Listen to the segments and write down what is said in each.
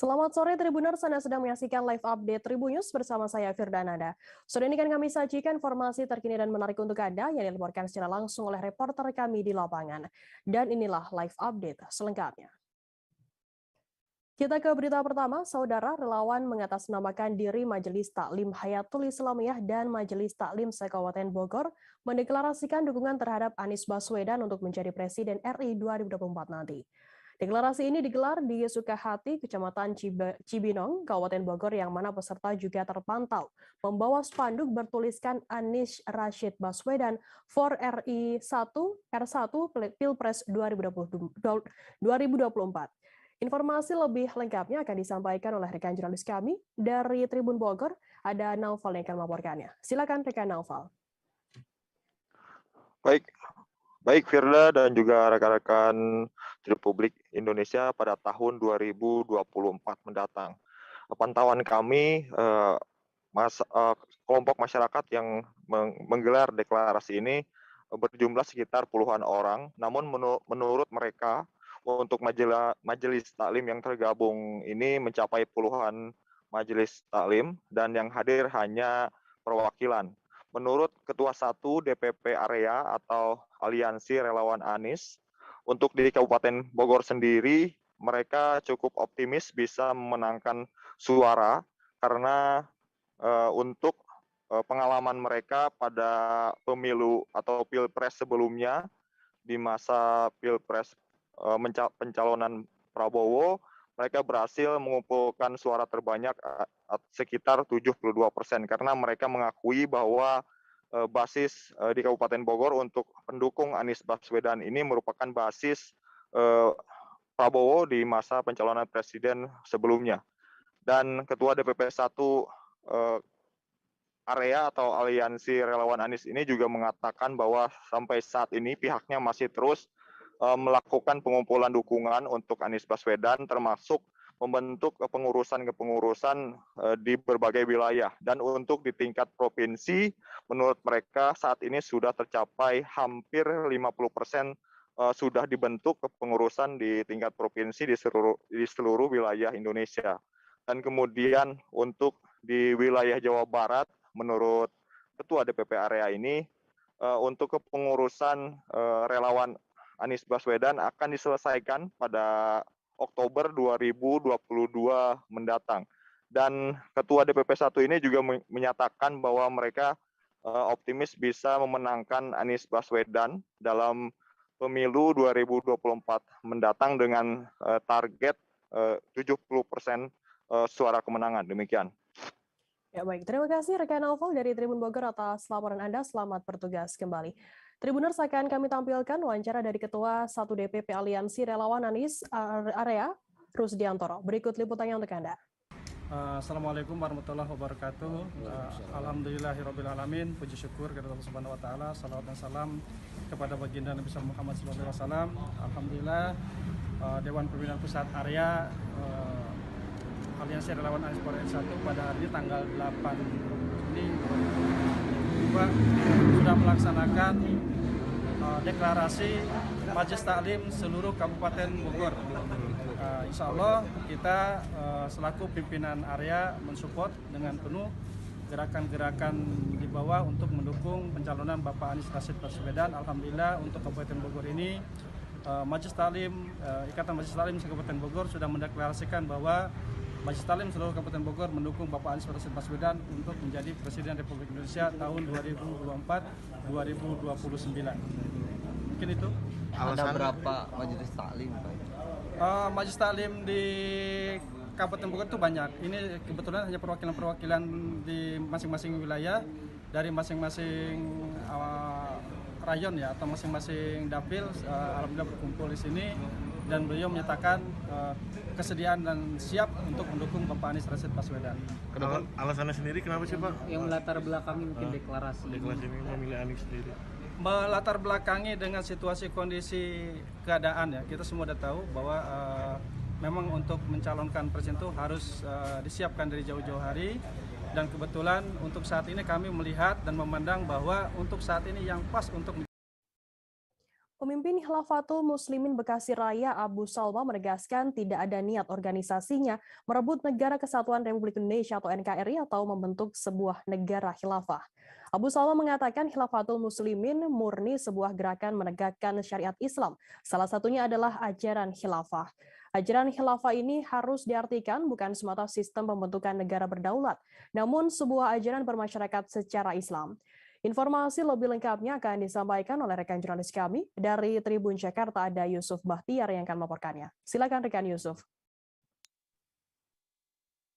Selamat sore Tribuners, Anda sedang menyaksikan live update Tribunnews bersama saya Firdananda. Sore ini kan kami sajikan informasi terkini dan menarik untuk Anda yang dilaporkan secara langsung oleh reporter kami di lapangan. Dan inilah live update selengkapnya. Kita ke berita pertama, saudara relawan mengatasnamakan diri Majelis Taklim Hayatul Islamiyah dan Majelis Taklim se-Kabupaten Bogor mendeklarasikan dukungan terhadap Anies Baswedan untuk menjadi Presiden RI 2024 nanti. Deklarasi ini digelar di Sukahati, Kecamatan Cibinong, Kabupaten Bogor, yang mana peserta juga terpantau membawa spanduk bertuliskan Anies Rashid Baswedan for RI 1 R1 Pilpres 2024. Informasi lebih lengkapnya akan disampaikan oleh rekan jurnalis kami dari Tribun Bogor, ada Naufal yang akan melaporkannya. Silakan rekan Naufal. Baik Firda dan juga rekan-rekan Republik Indonesia pada tahun 2024 mendatang. Pantauan kami, kelompok masyarakat yang menggelar deklarasi ini berjumlah sekitar puluhan orang, namun menurut mereka untuk majelis taklim yang tergabung ini mencapai puluhan majelis taklim dan yang hadir hanya perwakilan. Menurut Ketua 1 DPP Area atau Aliansi Relawan Anies, untuk di Kabupaten Bogor sendiri mereka cukup optimis bisa memenangkan suara karena untuk pengalaman mereka pada pemilu atau pilpres sebelumnya di masa pilpres pencalonan Prabowo, mereka berhasil mengumpulkan suara terbanyak sekitar 72% karena mereka mengakui bahwa basis di Kabupaten Bogor untuk pendukung Anies Baswedan ini merupakan basis Prabowo di masa pencalonan presiden sebelumnya. Dan Ketua DPP 1 Area atau Aliansi Relawan Anies ini juga mengatakan bahwa sampai saat ini pihaknya masih terus melakukan pengumpulan dukungan untuk Anies Baswedan, termasuk membentuk kepengurusan di berbagai wilayah. Dan untuk di tingkat provinsi, menurut mereka saat ini sudah tercapai hampir 50% sudah dibentuk kepengurusan di tingkat provinsi di seluruh wilayah Indonesia. Dan kemudian untuk di wilayah Jawa Barat, menurut Ketua DPP Area ini, untuk kepengurusan relawan Anies Baswedan akan diselesaikan pada Oktober 2022 mendatang. Dan Ketua DPP 1 ini juga menyatakan bahwa mereka optimis bisa memenangkan Anies Baswedan dalam pemilu 2024 mendatang dengan target 70% suara kemenangan. Demikian. Ya baik, terima kasih rekan Naufal dari Tribun Bogor atas laporan Anda. Selamat bertugas kembali. Tribuners, akan kami tampilkan wawancara dari Ketua 1 DPP Aliansi Relawan Anies Area, Rusdiantoro. Berikut liputannya untuk Anda. Assalamualaikum warahmatullahi wabarakatuh. Alhamdulillahirrabbilalamin. Puji syukur kepada Allah Subhanahu wa taala. Salawat dan salam kepada baginda Nabi Muhammad SAW. Alhamdulillah, Dewan Pembinaan Pusat Area Aliansi Relawan Anies Area 1 pada hari ini tanggal 8 Juni 2022 sudah melaksanakan deklarasi Majelis Taklim seluruh Kabupaten Bogor. Insya Allah kita selaku pimpinan area mensupport dengan penuh gerakan-gerakan di bawah untuk mendukung pencalonan Bapak Anies Rashid Baswedan. Alhamdulillah untuk Kabupaten Bogor ini Majelis Taklim, Ikatan Majelis Taklim Kabupaten Bogor sudah mendeklarasikan bahwa Majelis Taklim seluruh Kabupaten Bogor mendukung Bapak Anies Rashid Baswedan untuk menjadi Presiden Republik Indonesia tahun 2024-2029. Mungkin itu. Ada berapa Majelis Taklim, Pak? Majelis Taklim di Kabupaten Bogor itu banyak. Ini kebetulan hanya perwakilan-perwakilan di masing-masing wilayah dari masing-masing rayon ya atau masing-masing dapil. Alhamdulillah berkumpul di sini dan beliau menyatakan kesediaan dan siap untuk mendukung Bapak Anies Rashid Baswedan. Kenapa alasannya sendiri kenapa sih Pak? Yang melatar belakangi mungkin deklarasi ini memilih Anies sendiri. Melatar belakangi dengan situasi kondisi keadaan ya, kita semua sudah tahu bahwa memang untuk mencalonkan presiden itu harus disiapkan dari jauh-jauh hari, dan kebetulan untuk saat ini kami melihat dan memandang bahwa untuk saat ini yang pas Pemimpin Khilafatul Muslimin Bekasi Raya Abu Salma menegaskan tidak ada niat organisasinya merebut Negara Kesatuan Republik Indonesia atau NKRI atau membentuk sebuah negara khilafah. Abu Salma mengatakan Khilafatul Muslimin murni sebuah gerakan menegakkan syariat Islam. Salah satunya adalah ajaran khilafah. Ajaran khilafah ini harus diartikan bukan semata sistem pembentukan negara berdaulat, namun sebuah ajaran bermasyarakat secara Islam. Informasi lebih lengkapnya akan disampaikan oleh rekan jurnalis kami dari Tribun Jakarta, ada Yusuf Bahtiar yang akan melaporkannya. Silakan rekan Yusuf.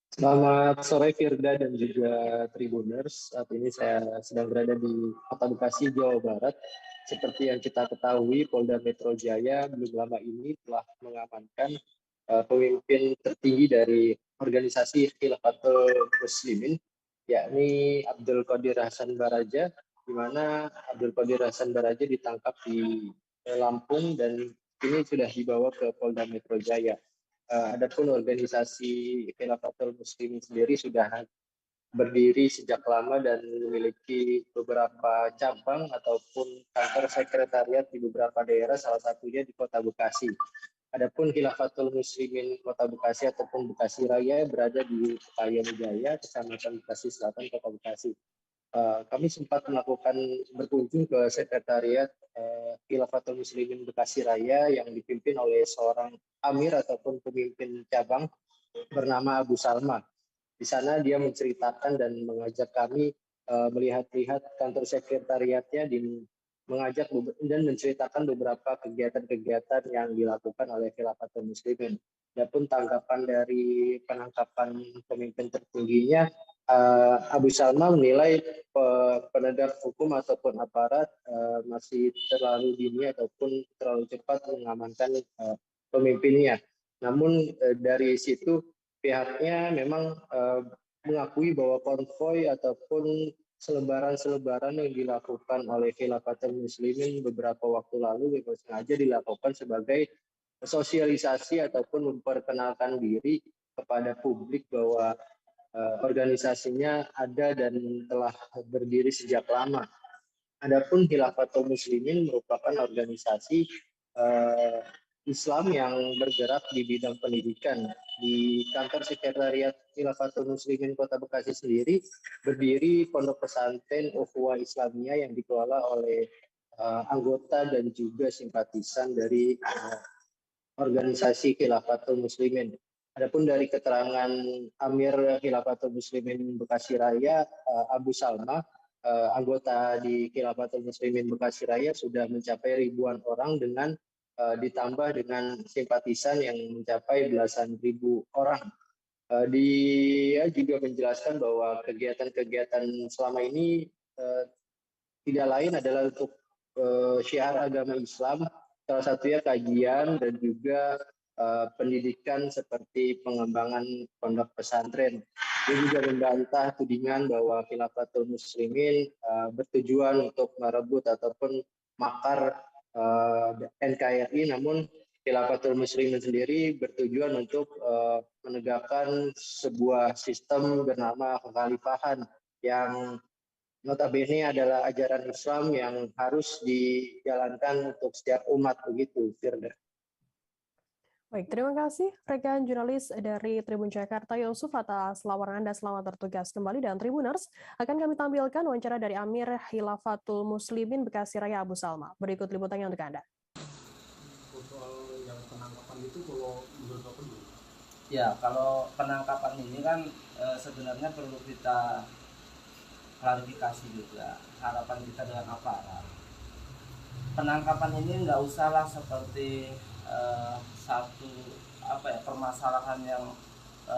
Selamat sore Firda dan juga Tribuners. Saat ini saya sedang berada di Kota Bekasi, Jawa Barat. Seperti yang kita ketahui, Polda Metro Jaya belum lama ini telah mengamankan pemimpin tertinggi dari organisasi Khilafatul Muslimin, yakni Abdul Qadir Hasan Baraja, di mana Abdul Qadir Hasan Baraja ditangkap di Lampung dan kini sudah dibawa ke Polda Metro Jaya. Adapun organisasi Khilafatul Muslimin sendiri sudah berdiri sejak lama dan memiliki beberapa cabang ataupun kantor sekretariat di beberapa daerah, salah satunya di Kota Bekasi. Adapun Khilafatul Muslimin Kota Bekasi ataupun Bekasi Raya berada di Payung Jaya, Kecamatan Bekasi Selatan, Kota Bekasi. Kami sempat melakukan berkunjung ke sekretariat Khilafatul Muslimin Bekasi Raya yang dipimpin oleh seorang amir ataupun pemimpin cabang bernama Abu Salma. Di sana dia menceritakan dan mengajak kami melihat-lihat kantor sekretariatnya, mengajak dan menceritakan beberapa kegiatan-kegiatan yang dilakukan oleh Khilafatul Muslimin. Adapun tanggapan dari penangkapan pemimpin tertingginya, Abu Salma menilai penegak hukum ataupun aparat masih terlalu dini ataupun terlalu cepat mengamankan pemimpinnya. Namun dari situ pihaknya memang mengakui bahwa konvoy ataupun selebaran-selebaran yang dilakukan oleh Khilafatul Muslimin beberapa waktu lalu memang sengaja dilakukan sebagai sosialisasi ataupun memperkenalkan diri kepada publik bahwa organisasinya ada dan telah berdiri sejak lama. Adapun Khilafatul Muslimin merupakan organisasi Islam yang bergerak di bidang pendidikan. Di kantor sekretariat Khilafatul Muslimin Kota Bekasi sendiri berdiri pondok pesantren Ukhuwah Islamiyah yang dikelola oleh anggota dan juga simpatisan dari organisasi Khilafatul Muslimin. Adapun dari keterangan Amir Khilafatul Muslimin Bekasi Raya, Abu Salma, anggota di Khilafatul Muslimin Bekasi Raya sudah mencapai ribuan orang dengan ditambah dengan simpatisan yang mencapai belasan ribu orang. Dia juga menjelaskan bahwa kegiatan-kegiatan selama ini tidak lain adalah untuk syiar agama Islam, salah satunya kajian dan juga pendidikan seperti pengembangan pondok pesantren. Dia juga membantah tudingan bahwa Khilafatul Muslimin bertujuan untuk merebut ataupun makar NKRI, namun Khilafatul Muslimin sendiri bertujuan untuk menegakkan sebuah sistem bernama kekhalifahan yang notabene adalah ajaran Islam yang harus dijalankan untuk setiap umat, begitu, Firda. Baik, terima kasih rekan jurnalis dari Tribun Jakarta Yusuf atas laporan Anda. Selamat bertugas kembali, dan Tribuners akan kami tampilkan wawancara dari Amir Khilafatul Muslimin Bekasi Raya Abu Salma. Berikut liputannya untuk Anda. Soal yang penangkapan itu kalau menurut apa dulu? Ya, kalau penangkapan ini kan sebenarnya perlu kita klarifikasi juga harapan kita dengan aparat. Penangkapan ini nggak usahlah seperti satu permasalahan yang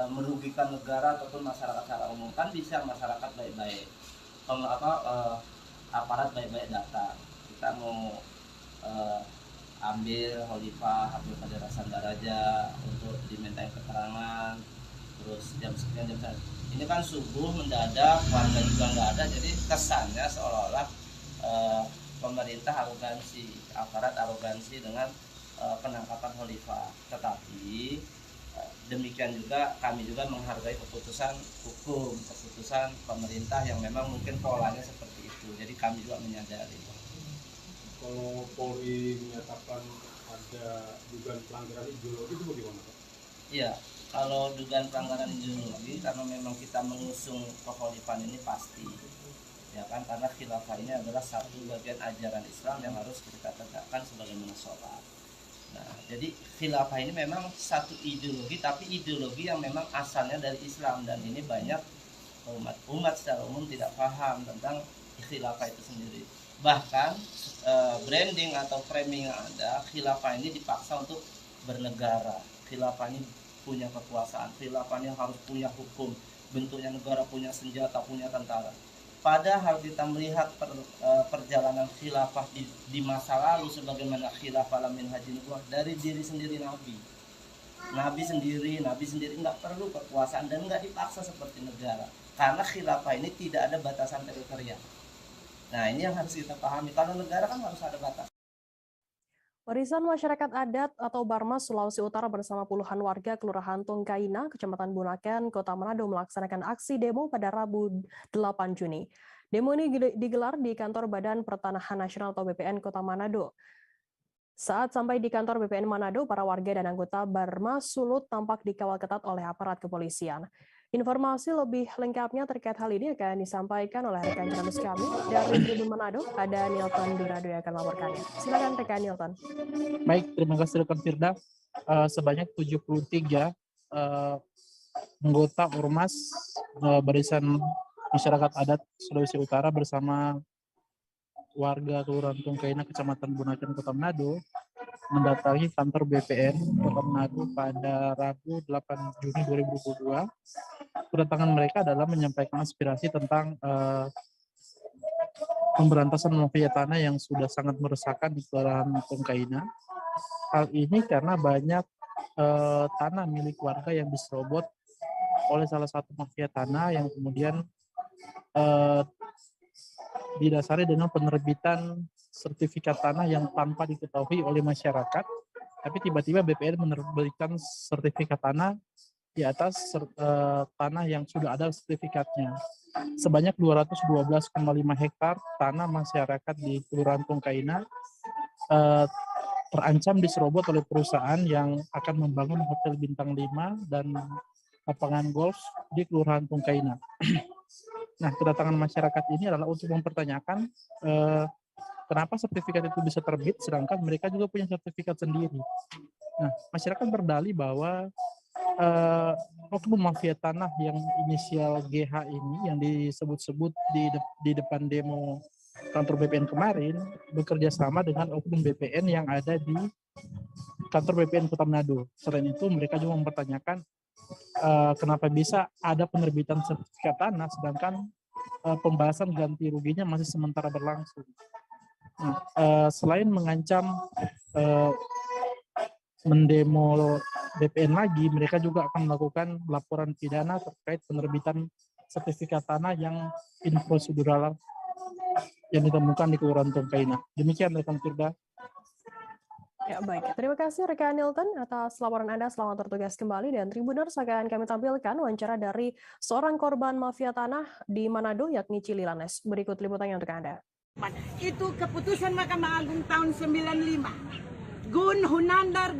merugikan negara ataupun masyarakat secara umum. Kan bisa masyarakat baik-baik, aparat baik-baik datang, kita mau ambil Khalifah Abdul Qadir Hasan Baraja untuk dimintai keterangan, terus jam sekian jam sekian. Ini kan subuh mendadak, warga juga nggak ada, jadi kesannya seolah-olah pemerintah arogansi, aparat arogansi dengan penangkapan Khalifah. Tetapi demikian juga kami juga menghargai keputusan hukum, keputusan pemerintah yang memang mungkin polanya seperti itu. Jadi kami juga menyadari. Kalau Polri menyatakan ada dugaan pelanggaran ideologi itu bagaimana, Pak? Iya, kalau dugaan pelanggaran ideologi karena memang kita mengusung kekhalifan ini pasti, ya kan, karena khilafah ini adalah satu bagian ajaran Islam yang harus kita tegakkan sebagaimana sholat. Nah, jadi khilafah ini memang satu ideologi, tapi ideologi yang memang asalnya dari Islam, dan ini banyak umat secara umum tidak paham tentang khilafah itu sendiri. Bahkan branding atau framing yang ada, khilafah ini dipaksa untuk bernegara. Khilafah ini punya kekuasaan, khilafah ini harus punya hukum, bentuknya negara, punya senjata, punya tentara. Padahal kita melihat perjalanan khilafah di masa lalu sebagaimana khilafah lamin haji nubuwah dari diri sendiri Nabi sendiri nggak perlu kekuasaan dan nggak dipaksa seperti negara, karena khilafah ini tidak ada batasan teritorial. Nah, ini yang harus kita pahami. Kalau negara kan harus ada batas. Barisan Masyarakat Adat atau Barmas Sulawesi Utara bersama puluhan warga Kelurahan Tungkaina, Kecamatan Bunaken, Kota Manado melaksanakan aksi demo pada Rabu 8 Juni. Demo ini digelar di kantor Badan Pertanahan Nasional atau BPN Kota Manado. Saat sampai di kantor BPN Manado, para warga dan anggota Barmas Sulut tampak dikawal ketat oleh aparat kepolisian. Informasi lebih lengkapnya terkait hal ini akan disampaikan oleh rekan jurnalis kami dari Tribun Manado, ada Nilton Durado yang akan melaporkannya. Silakan rekan Nilton. Baik, terima kasih rekan Firda. Sebanyak 73 anggota Ormas Barisan Masyarakat Adat Sulawesi Utara bersama warga Kelurahan Tungkaina, Kecamatan Bunaken, Kota Manado mendatangi kantor BPN Kota Manado pada Rabu 8 Juni 2022. Kedatangan mereka adalah menyampaikan aspirasi tentang pemberantasan mafia tanah yang sudah sangat meresahkan di Kelurahan Tungkaina. Hal ini karena banyak tanah milik warga yang diserobot oleh salah satu mafia tanah yang kemudian didasari dengan penerbitan sertifikat tanah yang tanpa diketahui oleh masyarakat, tapi tiba-tiba BPN menerbitkan sertifikat tanah di atas tanah yang sudah ada sertifikatnya. Sebanyak 212,5 hektar tanah masyarakat di Kelurahan Tungkaina terancam diserobot oleh perusahaan yang akan membangun hotel bintang 5 dan lapangan golf di Kelurahan Tungkaina. Nah, kedatangan masyarakat ini adalah untuk mempertanyakan kenapa sertifikat itu bisa terbit, sedangkan mereka juga punya sertifikat sendiri. Nah, masyarakat berdalih bahwa oknum mafia tanah yang inisial GH ini, yang disebut-sebut di depan demo kantor BPN kemarin, bekerja sama dengan oknum BPN yang ada di kantor BPN Kota Manado. Selain itu, mereka juga mempertanyakan kenapa bisa ada penerbitan sertifikat tanah, sedangkan pembahasan ganti ruginya masih sementara berlangsung. Nah, selain mengancam mendemo BPN lagi, mereka juga akan melakukan laporan pidana terkait penerbitan sertifikat tanah yang improsedural yang ditemukan di Kelurahan Tungkaina. Demikian rekan Firda. Ya, baik. Terima kasih rekan Nilton atas laporan Anda. Selamat bertugas kembali, dan Tribuners akan kami tampilkan wawancara dari seorang korban mafia tanah di Manado, yakni Cili Lanes. Berikut liputannya untuk Anda. Itu keputusan Mahkamah Agung tahun 95. Gun Hunandar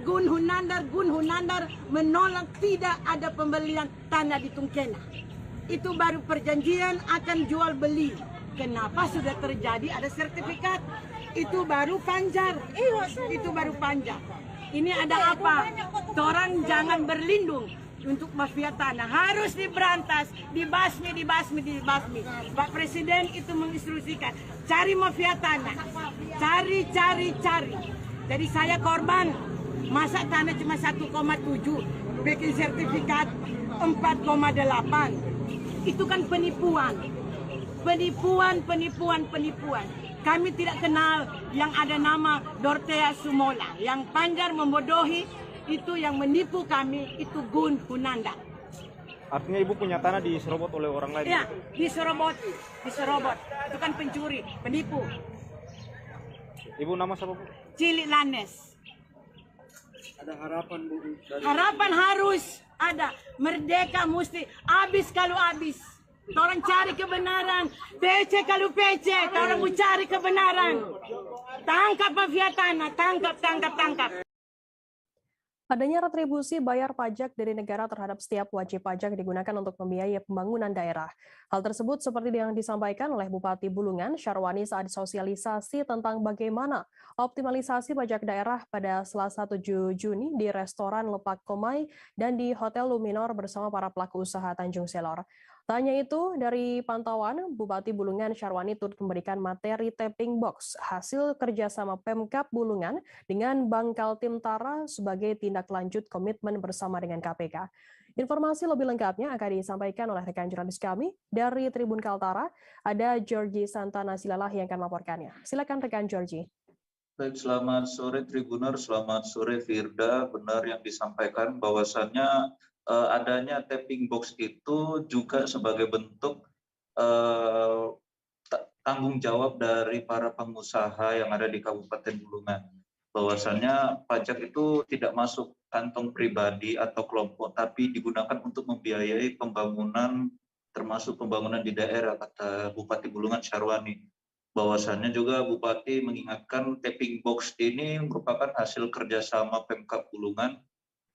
menolak tidak ada pembelian tanah di Tungkaina. Itu baru perjanjian akan jual beli. Kenapa sudah terjadi ada sertifikat? Itu baru panjar. Itu baru panjar. Ini ada apa? Orang jangan berlindung untuk mafia tanah. Harus diberantas, dibasmi. Pak Presiden itu menginstruksikan, cari mafia tanah. Cari. Jadi saya korban. Masa tanah cuma 1,7, bikin sertifikat 4,8. Itu kan penipuan. Kami tidak kenal yang ada nama Dortea Sumola. Yang panjar membodohi, itu yang menipu kami, itu Gun Hunandar. Artinya Ibu punya tanah diserobot oleh orang lain? Ya, diserobot. Itu kan pencuri, penipu. Ibu nama siapa, Bu? Cili Lanes. Ada harapan, Bu? Harapan harus ada. Merdeka mesti habis kalau habis. Orang cari kebenaran. PC kalau PC, orang mau cari kebenaran. Tangkap mafia tanah, tangkap. Adanya retribusi bayar pajak dari negara terhadap setiap wajib pajak digunakan untuk membiayai pembangunan daerah. Hal tersebut seperti yang disampaikan oleh Bupati Bulungan, Syarwani saat sosialisasi tentang bagaimana optimalisasi pajak daerah pada Selasa 7 Juni di restoran Lepak Komai dan di Hotel Luminor bersama para pelaku usaha Tanjung Selor. Tak hanya itu, dari pantauan, Bupati Bulungan Syarwani turut memberikan materi tapping box hasil kerjasama Pemkab Bulungan dengan Bank Kaltim Tara sebagai tindak lanjut komitmen bersama dengan KPK. Informasi lebih lengkapnya akan disampaikan oleh rekan jurnalis kami dari Tribun Kaltara. Ada Georgie Santana Silalah yang akan melaporkannya. Silakan rekan Georgie. Baik, selamat sore Tribuner, selamat sore Firda. Benar yang disampaikan bahwasannya adanya tapping box itu juga sebagai bentuk tanggung jawab dari para pengusaha yang ada di Kabupaten Bulungan. Bahwasannya pajak itu tidak masuk kantong pribadi atau kelompok, tapi digunakan untuk membiayai pembangunan, termasuk pembangunan di daerah, kata Bupati Bulungan Syarwani. Bahwasannya juga Bupati mengingatkan tapping box ini merupakan hasil kerjasama Pemkab Bulungan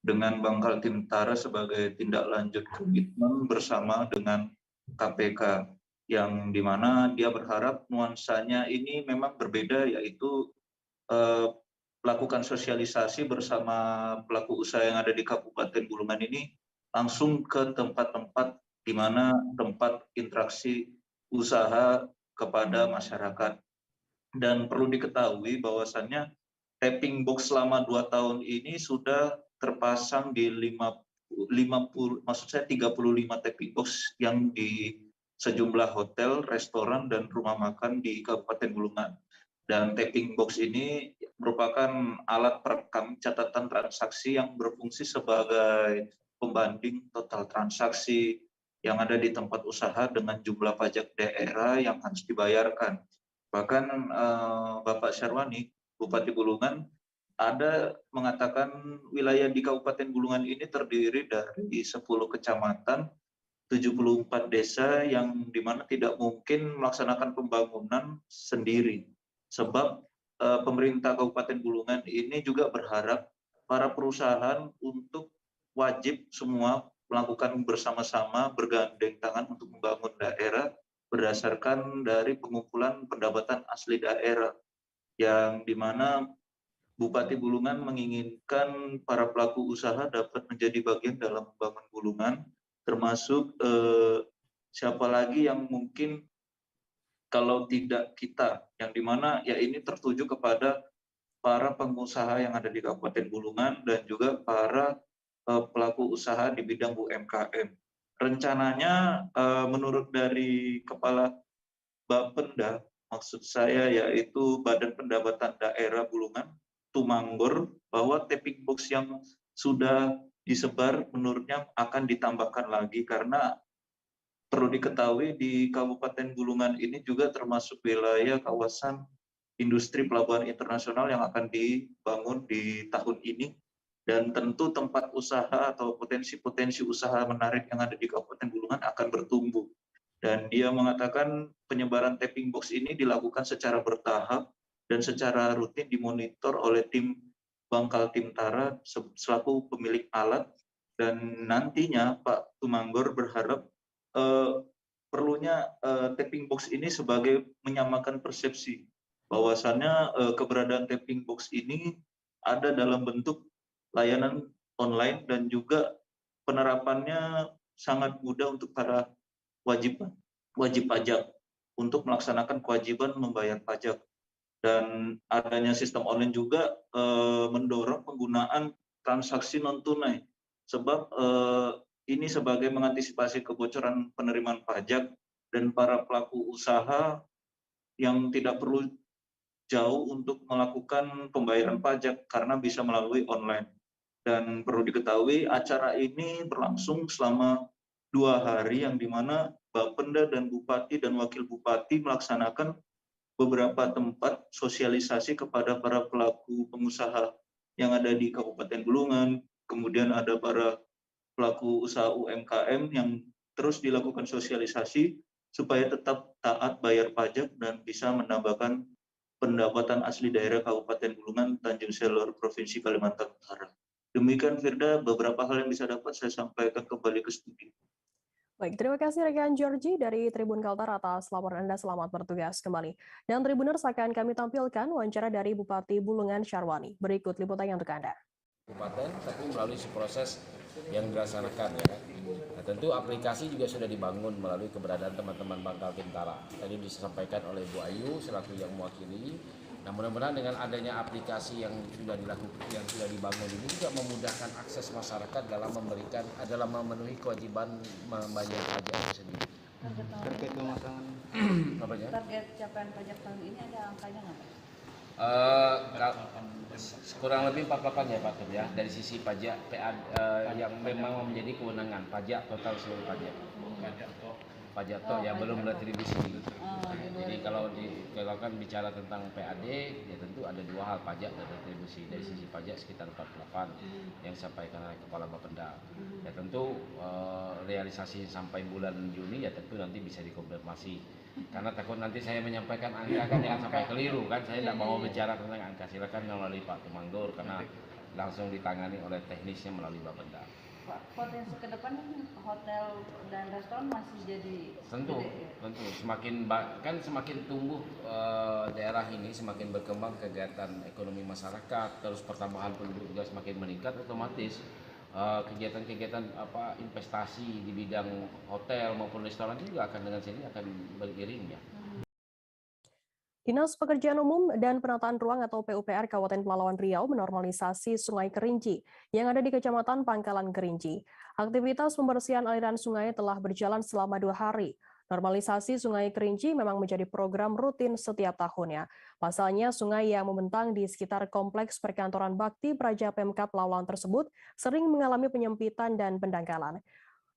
dengan Bank Kaltim Tara sebagai tindak lanjut komitmen bersama dengan KPK, yang dimana dia berharap nuansanya ini memang berbeda, yaitu melakukan sosialisasi bersama pelaku usaha yang ada di Kabupaten Bulungan ini langsung ke tempat-tempat di mana tempat interaksi usaha kepada masyarakat. Dan perlu diketahui bahwasannya tapping box selama 2 tahun ini sudah terpasang di 35 tapping box yang di sejumlah hotel, restoran, dan rumah makan di Kabupaten Bulungan. Dan tapping box ini merupakan alat perekam catatan transaksi yang berfungsi sebagai pembanding total transaksi yang ada di tempat usaha dengan jumlah pajak daerah yang harus dibayarkan. Bahkan Bapak Syarwani, Bupati Bulungan, ada mengatakan wilayah di Kabupaten Bulungan ini terdiri dari 10 kecamatan, 74 desa yang dimana tidak mungkin melaksanakan pembangunan sendiri. Sebab pemerintah Kabupaten Bulungan ini juga berharap para perusahaan untuk wajib semua melakukan bersama-sama bergandeng tangan untuk membangun daerah berdasarkan dari pengumpulan pendapatan asli daerah, yang dimana Bupati Bulungan menginginkan para pelaku usaha dapat menjadi bagian dalam membangun Bulungan, termasuk siapa lagi yang mungkin kalau tidak kita, yang dimana ya ini tertuju kepada para pengusaha yang ada di Kabupaten Bulungan dan juga para pelaku usaha di bidang UMKM. Rencananya menurut dari Kepala Bapenda, maksud saya yaitu Badan Pendapatan Daerah Bulungan, Tumanggor, bahwa tapping box yang sudah disebar menurutnya akan ditambahkan lagi, karena perlu diketahui di Kabupaten Bulungan ini juga termasuk wilayah kawasan industri pelabuhan internasional yang akan dibangun di tahun ini, dan tentu tempat usaha atau potensi-potensi usaha menarik yang ada di Kabupaten Bulungan akan bertumbuh. Dan dia mengatakan penyebaran tapping box ini dilakukan secara bertahap dan secara rutin dimonitor oleh tim Bank Kaltim Tara selaku pemilik alat, dan nantinya Pak Tumanggor berharap perlunya tapping box ini sebagai menyamakan persepsi bahwasannya keberadaan tapping box ini ada dalam bentuk layanan online dan juga penerapannya sangat mudah untuk para wajib pajak untuk melaksanakan kewajiban membayar pajak. Dan adanya sistem online juga mendorong penggunaan transaksi non tunai, sebab ini sebagai mengantisipasi kebocoran penerimaan pajak dan para pelaku usaha yang tidak perlu jauh untuk melakukan pembayaran pajak karena bisa melalui online. Dan perlu diketahui acara ini berlangsung selama 2 hari, yang dimana Bapenda dan Bupati dan Wakil Bupati melaksanakan beberapa tempat sosialisasi kepada para pelaku pengusaha yang ada di Kabupaten Bulungan, kemudian ada para pelaku usaha UMKM yang terus dilakukan sosialisasi supaya tetap taat bayar pajak dan bisa menambahkan pendapatan asli daerah Kabupaten Bulungan, Tanjung Selor, Provinsi Kalimantan Utara. Demikian Firda, beberapa hal yang bisa dapat saya sampaikan kembali ke studio. Baik, terima kasih rekan Georgie dari Tribun Kaltar atas laporan Anda. Selamat bertugas kembali. Dan Tribuners akan kami tampilkan wawancara dari Bupati Bulungan Syarwani. Berikut liputannya untuk Anda. Kabupaten, tapi melalui proses yang dilaksanakan ya kan. Nah, tentu aplikasi juga sudah dibangun melalui keberadaan teman-teman Bangkal Kintara. Tadi disampaikan oleh Bu Ayu selaku yang mewakili. Nah, mudah-mudahan dengan adanya aplikasi yang sudah dilakukan, yang sudah dibangun ini juga memudahkan akses masyarakat dalam memenuhi kewajiban membayar pajak itu sendiri. Terkait pemasangan target capaian pajak tahun ini ada angkanya nggak Pak? Kurang lebih 48 ya Pak Tur ya, dari sisi pajak yang memang menjadi kewenangan pajak total seluruh pajak. Pajak toh ya belum retribusi. Jadi kalau kan bicara tentang PAD ya tentu ada dua hal, pajak dan retribusi. Dari sisi pajak sekitar 48 yang disampaikan oleh Kepala Bapenda. Ya tentu realisasi sampai bulan Juni ya tentu nanti bisa dikonfirmasi. Karena takut nanti saya menyampaikan angka kan jangan sampai keliru kan. Saya tidak mau bicara tentang angka, silakan melalui Pak Tumangdur karena langsung ditangani oleh teknisnya melalui Bapenda. Pak, potensi ke depan hotel dan restoran masih jadi tentu semakin tumbuh daerah ini, semakin berkembang kegiatan ekonomi masyarakat, terus pertambahan penduduk juga semakin meningkat, otomatis kegiatan-kegiatan investasi di bidang hotel maupun restoran juga akan dengan sendiri akan beriring ya. Dinas Pekerjaan Umum dan Penataan Ruang atau PUPR Kabupaten Pelalawan Riau menormalisasi Sungai Kerinci yang ada di Kecamatan Pangkalan Kerinci. Aktivitas pembersihan aliran sungai telah berjalan selama 2 hari. Normalisasi Sungai Kerinci memang menjadi program rutin setiap tahunnya. Pasalnya, sungai yang membentang di sekitar kompleks perkantoran bakti Praja Pemkab Pelalawan tersebut sering mengalami penyempitan dan pendangkalan.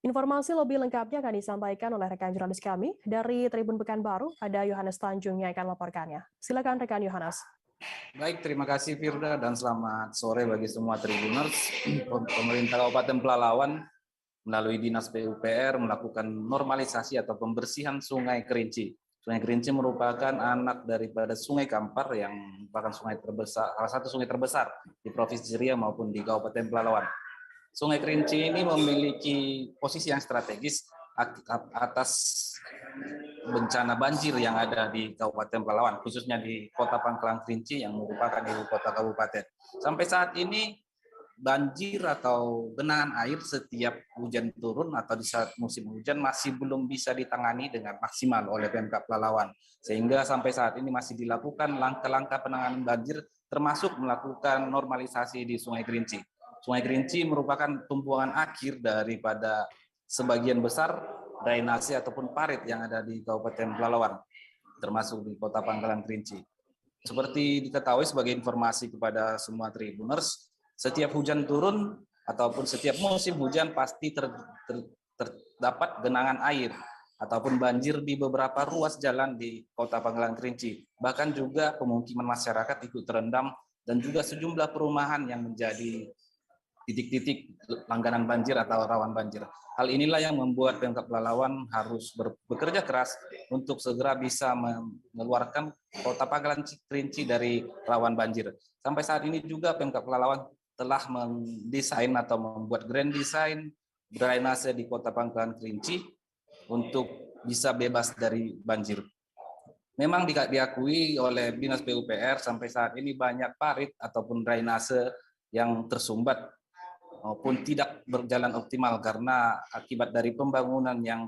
Informasi lebih lengkapnya akan disampaikan oleh rekan jurnalis kami dari Tribun Pekanbaru, ada Yohanes Tanjung yang akan melaporkannya. Silakan rekan Yohanes. Baik, terima kasih Firda dan selamat sore bagi semua Tribuners. Pemerintah Kabupaten Pelalawan melalui Dinas PUPR melakukan normalisasi atau pembersihan Sungai Kerinci. Sungai Kerinci merupakan anak daripada Sungai Kampar yang merupakan sungai terbesar, salah satu sungai terbesar di Provinsi Riau maupun di Kabupaten Pelalawan. Sungai Kerinci ini memiliki posisi yang strategis atas bencana banjir yang ada di Kabupaten Pelalawan, khususnya di Kota Pangkalan Kerinci yang merupakan ibu kota kabupaten. Sampai saat ini banjir atau genangan air setiap hujan turun atau di saat musim hujan masih belum bisa ditangani dengan maksimal oleh Pemkab Pelalawan. Sehingga sampai saat ini masih dilakukan langkah-langkah penanganan banjir termasuk melakukan normalisasi di Sungai Kerinci. Sungai Kerinci merupakan tumpuan akhir daripada sebagian besar drainase ataupun parit yang ada di Kabupaten Pelalawan, termasuk di Kota Pangkalan Kerinci. Seperti diketahui sebagai informasi kepada semua Tribuners, setiap hujan turun ataupun setiap musim hujan pasti terdapat genangan air ataupun banjir di beberapa ruas jalan di Kota Pangkalan Kerinci. Bahkan juga pemukiman masyarakat ikut terendam dan juga sejumlah perumahan yang menjadi titik-titik langganan banjir atau rawan banjir. Hal inilah yang membuat Pemkab Pelalawan harus bekerja keras untuk segera bisa mengeluarkan Kota Pangkalan Kerinci dari rawan banjir. Sampai saat ini juga Pemkab Pelalawan telah mendesain atau membuat grand design drainase di Kota Pangkalan Kerinci untuk bisa bebas dari banjir. Memang diakui oleh Dinas PUPR sampai saat ini banyak parit ataupun drainase yang tersumbat maupun tidak berjalan optimal karena akibat dari pembangunan yang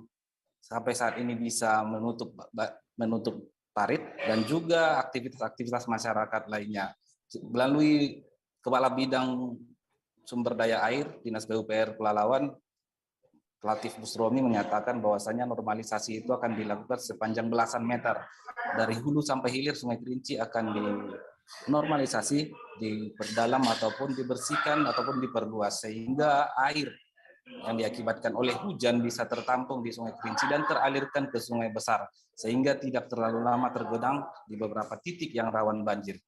sampai saat ini bisa menutup parit dan juga aktivitas-aktivitas masyarakat lainnya. Melalui Kepala Bidang Sumber Daya Air Dinas PUPR Pelalawan, Latif Busromi menyatakan bahwasanya normalisasi itu akan dilakukan sepanjang belasan meter. Dari hulu sampai hilir Sungai Kerinci akan dinormalisasi, diperdalam ataupun dibersihkan ataupun diperluas sehingga air yang diakibatkan oleh hujan bisa tertampung di Sungai Kerinci dan teralirkan ke sungai besar sehingga tidak terlalu lama tergenang di beberapa titik yang rawan banjir.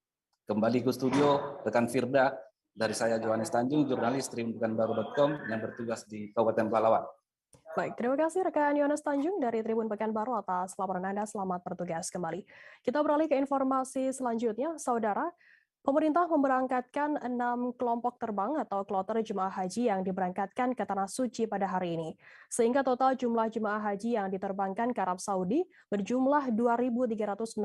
Kembali ke studio rekan Firda, dari saya Yohanes Tanjung, jurnalis Tribun Pekanbaru.com yang bertugas di Kabupaten Pelalawan. Baik, terima kasih rekan Yohanes Tanjung dari Tribun Pekanbaru atas laporan Anda. Selamat bertugas kembali. Kita beralih ke informasi selanjutnya, Saudara. Pemerintah memberangkatkan 6 kelompok terbang atau kloter jemaah haji yang diberangkatkan ke Tanah Suci pada hari ini. Sehingga total jumlah jemaah haji yang diterbangkan ke Arab Saudi berjumlah 2.366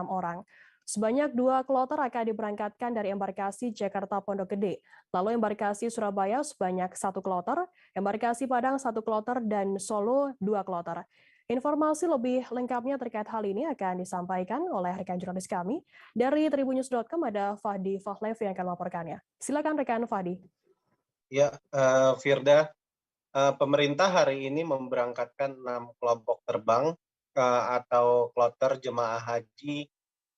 orang. Sebanyak 2 kloter akan diberangkatkan dari embarkasi Jakarta Pondok Gede, lalu embarkasi Surabaya sebanyak 1 kloter, embarkasi Padang 1 kloter, dan Solo 2 kloter. Informasi lebih lengkapnya terkait hal ini akan disampaikan oleh rekan jurnalis kami. Dari tribunnews.com ada Fahdi Fahlev yang akan melaporkannya. Silakan rekan Fahdi. Ya, Firda, pemerintah hari ini memberangkatkan 6 kelompok terbang atau kloter jemaah haji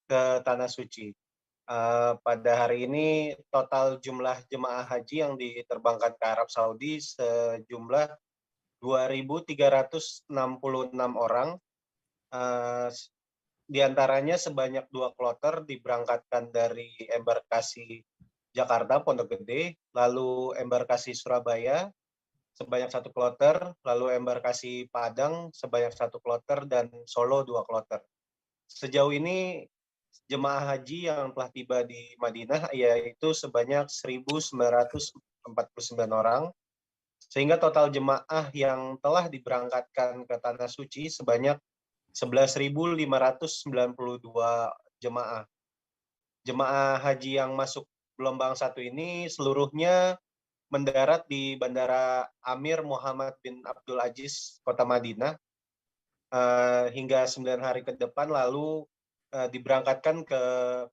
ke Tanah Suci. Pada hari ini total jumlah jemaah haji yang diterbangkan ke Arab Saudi sejumlah 2.366 orang, diantaranya sebanyak 2 kloter diberangkatkan dari embarkasi Jakarta Pondok Gede, lalu embarkasi Surabaya sebanyak 1 kloter, lalu embarkasi Padang sebanyak 1 kloter, dan Solo 2 kloter. Sejauh ini jemaah haji yang telah tiba di Madinah yaitu sebanyak 1.949 orang, sehingga total jemaah yang telah diberangkatkan ke Tanah Suci sebanyak 11.592 jemaah. Jemaah haji yang masuk gelombang 1 ini seluruhnya mendarat di Bandara Amir Muhammad bin Abdul Aziz, Kota Madinah, hingga 9 hari ke depan, lalu diberangkatkan ke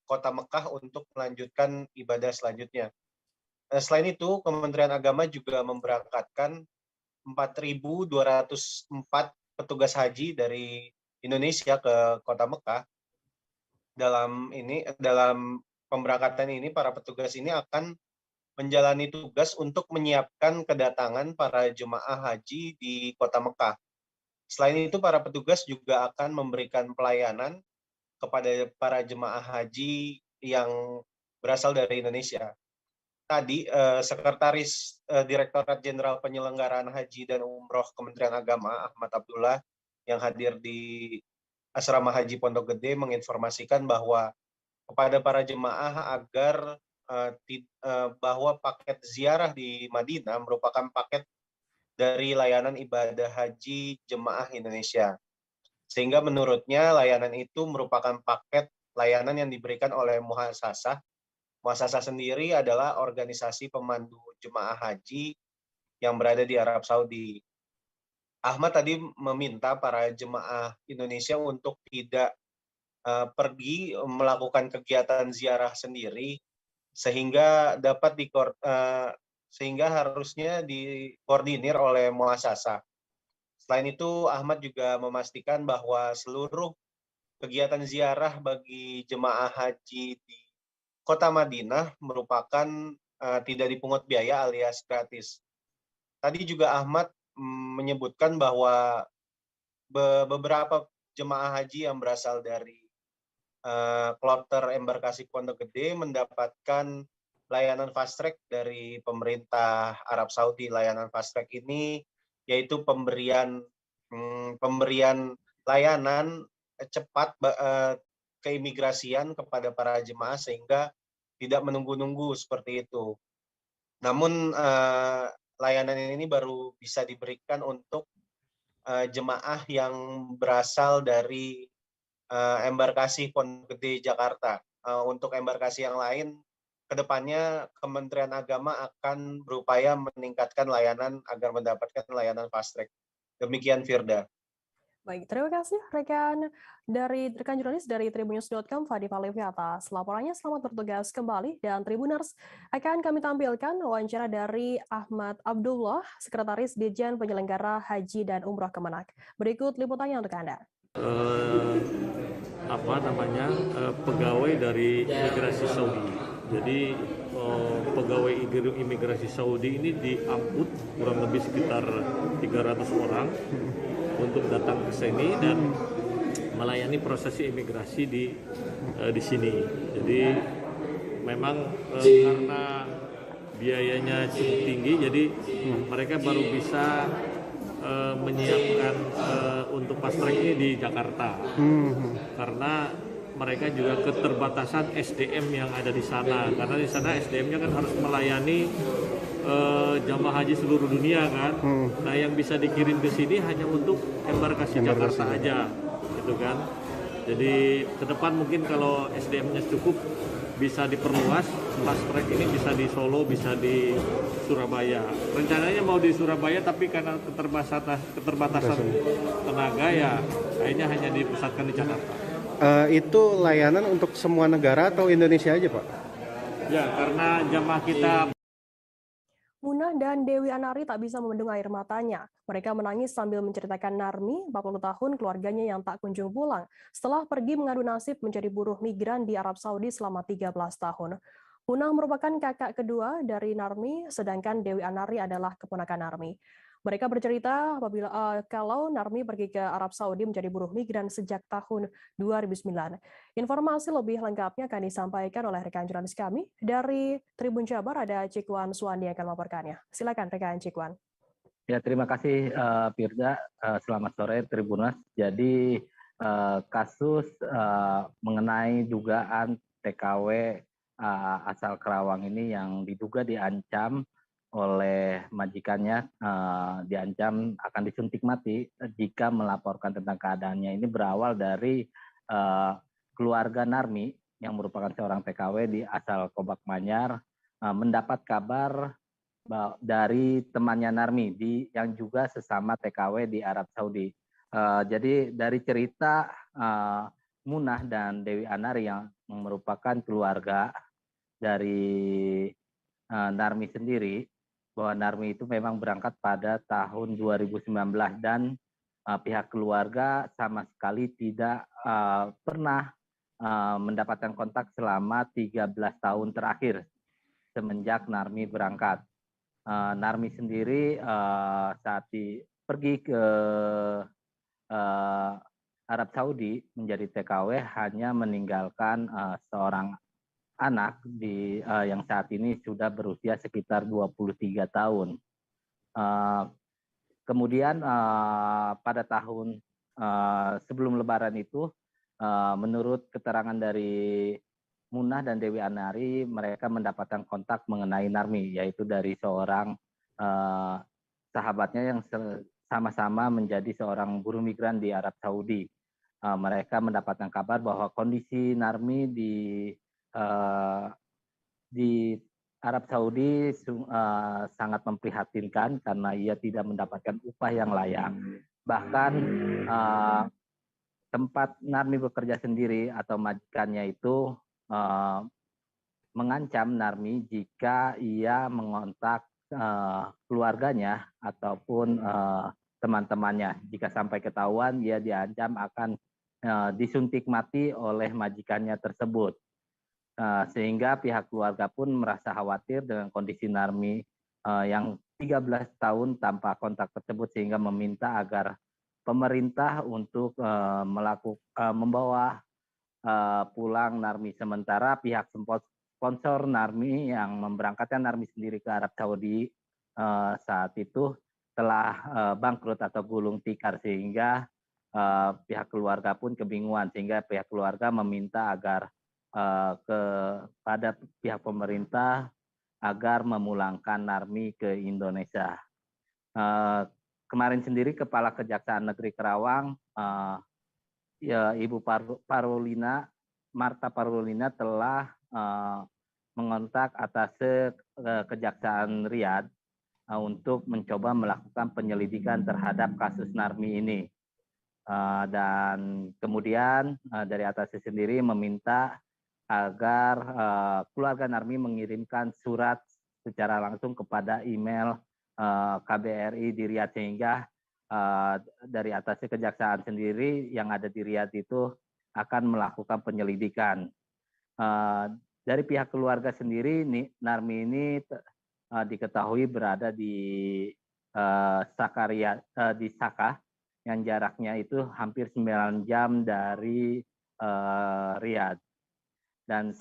Kota Mekah untuk melanjutkan ibadah selanjutnya. Selain itu, Kementerian Agama juga memberangkatkan 4.204 petugas haji dari Indonesia ke Kota Mekah. Dalam pemberangkatan ini, para petugas ini akan menjalani tugas untuk menyiapkan kedatangan para jemaah haji di Kota Mekah. Selain itu, para petugas juga akan memberikan pelayanan kepada para jemaah haji yang berasal dari Indonesia. Tadi, Sekretaris Direktorat Jenderal Penyelenggaraan Haji dan Umroh Kementerian Agama, Ahmad Abdullah, yang hadir di Asrama Haji Pondok Gede, menginformasikan bahwa kepada para jemaah agar bahwa paket ziarah di Madinah merupakan paket dari layanan ibadah haji jemaah Indonesia. Sehingga menurutnya layanan itu merupakan paket layanan yang diberikan oleh Muassasah. Muassasah sendiri adalah organisasi pemandu jemaah haji yang berada di Arab Saudi. Ahmad tadi meminta para jemaah Indonesia untuk tidak pergi melakukan kegiatan ziarah sendiri, sehingga sehingga harusnya dikoordinir oleh muassasah. Selain itu, Ahmad juga memastikan bahwa seluruh kegiatan ziarah bagi jemaah haji di Kota Madinah merupakan tidak dipungut biaya alias gratis. Tadi juga Ahmad menyebutkan bahwa beberapa jemaah haji yang berasal dari kloter embarkasi Pondok Gede mendapatkan layanan fast track dari pemerintah Arab Saudi. Layanan fast track ini yaitu pemberian layanan cepat keimigrasian kepada para jemaah sehingga tidak menunggu-nunggu seperti itu. Namun layanan ini baru bisa diberikan untuk jemaah yang berasal dari embarkasi Pondok Gede Jakarta. Untuk embarkasi yang lain, kedepannya Kementerian Agama akan berupaya meningkatkan layanan agar mendapatkan layanan fast track. Demikian, Firda. Baik, terima kasih rekan jurnalis dari tribunnews.com Fahdi Fahlev atas laporannya. Selamat bertugas kembali, dan Tribuners akan kami tampilkan wawancara dari Ahmad Abdullah, Sekretaris Ditjen Penyelenggara Haji dan Umroh Kemenak. Berikut liputannya untuk Anda. Pegawai dari imigrasi Saudi. Jadi pegawai imigrasi Saudi ini diangkut kurang lebih sekitar 300 orang untuk datang ke sini dan melayani prosesi imigrasi di sini. Jadi memang karena biayanya cukup tinggi, jadi mereka baru bisa menyiapkan untuk fast track ini di Jakarta. Karena mereka juga keterbatasan SDM yang ada di sana. Karena di sana SDM-nya kan harus melayani jamaah haji seluruh dunia kan. Nah, yang bisa dikirim ke sini hanya untuk embarkasi Jakarta aja, gitu kan. Jadi ke depan mungkin kalau SDM-nya cukup bisa diperluas, fast track ini bisa di Solo, bisa di Surabaya. Rencananya mau di Surabaya, tapi karena keterbatasan tenaga ya akhirnya hanya dipusatkan di Jakarta. Itu layanan untuk semua negara atau Indonesia aja, Pak? Ya, karena jamaah kita. Munah dan Dewi Anari tak bisa membendung air matanya. Mereka menangis sambil menceritakan Narmi, 40 tahun, keluarganya yang tak kunjung pulang setelah pergi mengadu nasib menjadi buruh migran di Arab Saudi selama 13 tahun. Munah merupakan kakak kedua dari Narmi, sedangkan Dewi Anari adalah keponakan Narmi. Mereka bercerita kalau Narmi pergi ke Arab Saudi menjadi buruh migran sejak tahun 2009. Informasi lebih lengkapnya akan disampaikan oleh rekan jurnalis kami dari Tribun Jabar, ada Cikwan Suwandi yang akan melaporkannya. Silakan rekan Cikwan. Ya, terima kasih Firda. Selamat sore Tribuners. Jadi kasus mengenai dugaan TKW asal Kerawang ini yang diduga diancam oleh majikannya, diancam akan disuntik mati jika melaporkan tentang keadaannya. Ini berawal dari keluarga Narmi yang merupakan seorang TKW di asal Kobak Manyar mendapat kabar dari temannya Narmi yang juga sesama TKW di Arab Saudi. Jadi dari cerita Munah dan Dewi Anari yang merupakan keluarga dari Narmi sendiri, bahwa Narmi itu memang berangkat pada tahun 2019 dan pihak keluarga sama sekali tidak pernah mendapatkan kontak selama 13 tahun terakhir semenjak Narmi berangkat. Narmi sendiri saat pergi ke Arab Saudi menjadi TKW hanya meninggalkan seorang anak yang saat ini sudah berusia sekitar 23 tahun. Kemudian pada tahun sebelum Lebaran itu, menurut keterangan dari Munah dan Dewi Anari, mereka mendapatkan kontak mengenai Narmi, yaitu dari seorang sahabatnya yang sama-sama menjadi seorang buruh migran di Arab Saudi. Mereka mendapatkan kabar bahwa kondisi Narmi di Arab Saudi sangat memprihatinkan karena ia tidak mendapatkan upah yang layak. Bahkan tempat Narmi bekerja sendiri atau majikannya itu mengancam Narmi jika ia mengontak keluarganya ataupun teman-temannya. Jika sampai ketahuan, ia diancam akan disuntik mati oleh majikannya tersebut. Sehingga pihak keluarga pun merasa khawatir dengan kondisi Narmi yang 13 tahun tanpa kontak tersebut, sehingga meminta agar pemerintah untuk membawa pulang Narmi. Sementara pihak sponsor Narmi yang memberangkatkan Narmi sendiri ke Arab Saudi saat itu telah bangkrut atau gulung tikar, sehingga pihak keluarga pun kebingungan, sehingga pihak keluarga meminta agar kepada pihak pemerintah agar memulangkan Narmi ke Indonesia. Kemarin sendiri Kepala Kejaksaan Negeri Kerawang, Ibu Marta Parulina telah mengontak Atase Kejaksaan Riyadh untuk mencoba melakukan penyelidikan terhadap kasus Narmi ini. Dan kemudian dari Atase sendiri meminta agar keluarga Narmi mengirimkan surat secara langsung kepada email KBRI di Riyadh, sehingga dari atas kejaksaan sendiri yang ada di Riyadh itu akan melakukan penyelidikan. Dari pihak keluarga sendiri, Narmi ini diketahui berada di Sakah yang jaraknya itu hampir 9 jam dari Riyadh. Dan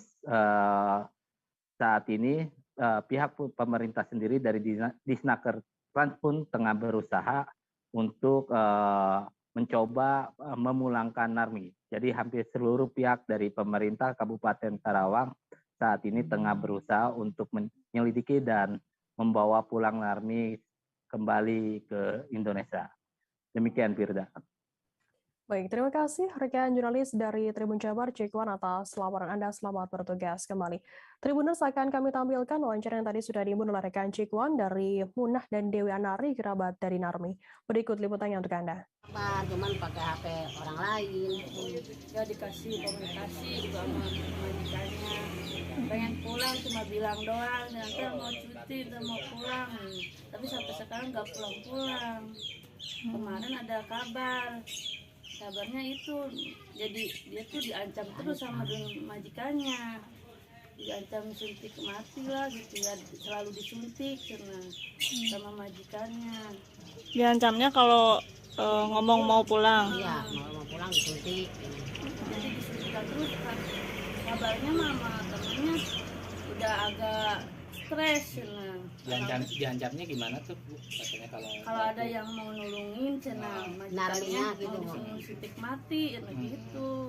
saat ini pihak pemerintah sendiri dari Disnaker Trans pun tengah berusaha untuk mencoba memulangkan Narmi. Jadi hampir seluruh pihak dari pemerintah Kabupaten Karawang saat ini tengah berusaha untuk menyelidiki dan membawa pulang Narmi kembali ke Indonesia. Demikian, Firda. Baik, terima kasih rekan jurnalis dari Tribun Jabar, Cikwan, atas laporan Anda. Selamat bertugas kembali. Tribuners, akan kami tampilkan wawancara yang tadi sudah diimbun oleh rekan Cikwan dari Munah dan Dewi Anari, kerabat dari Narmi. Berikut liputannya untuk Anda. Cuman pakai HP orang lain. Ya dikasih komunikasi juga sama majikannya. Pengen pulang cuma bilang doang, nanti mau cuti, udah mau pulang. Tapi sampai sekarang nggak pulang-pulang. Kemarin ada kabarnya itu, jadi dia tuh diancam terus sama majikannya, diancam suntik mati lah gitu ya, selalu disuntik sama majikannya. Diancamnya kalau ngomong mau pulang. Iya, mau pulang disuntik. Jadi disuntikkan terus kan. Kabarnya mama temennya udah agak stres. Diancamnya gimana tuh, Bu? Katanya kalau ada yang mau nulungin majikannya gitu, mau suntik mati gitu.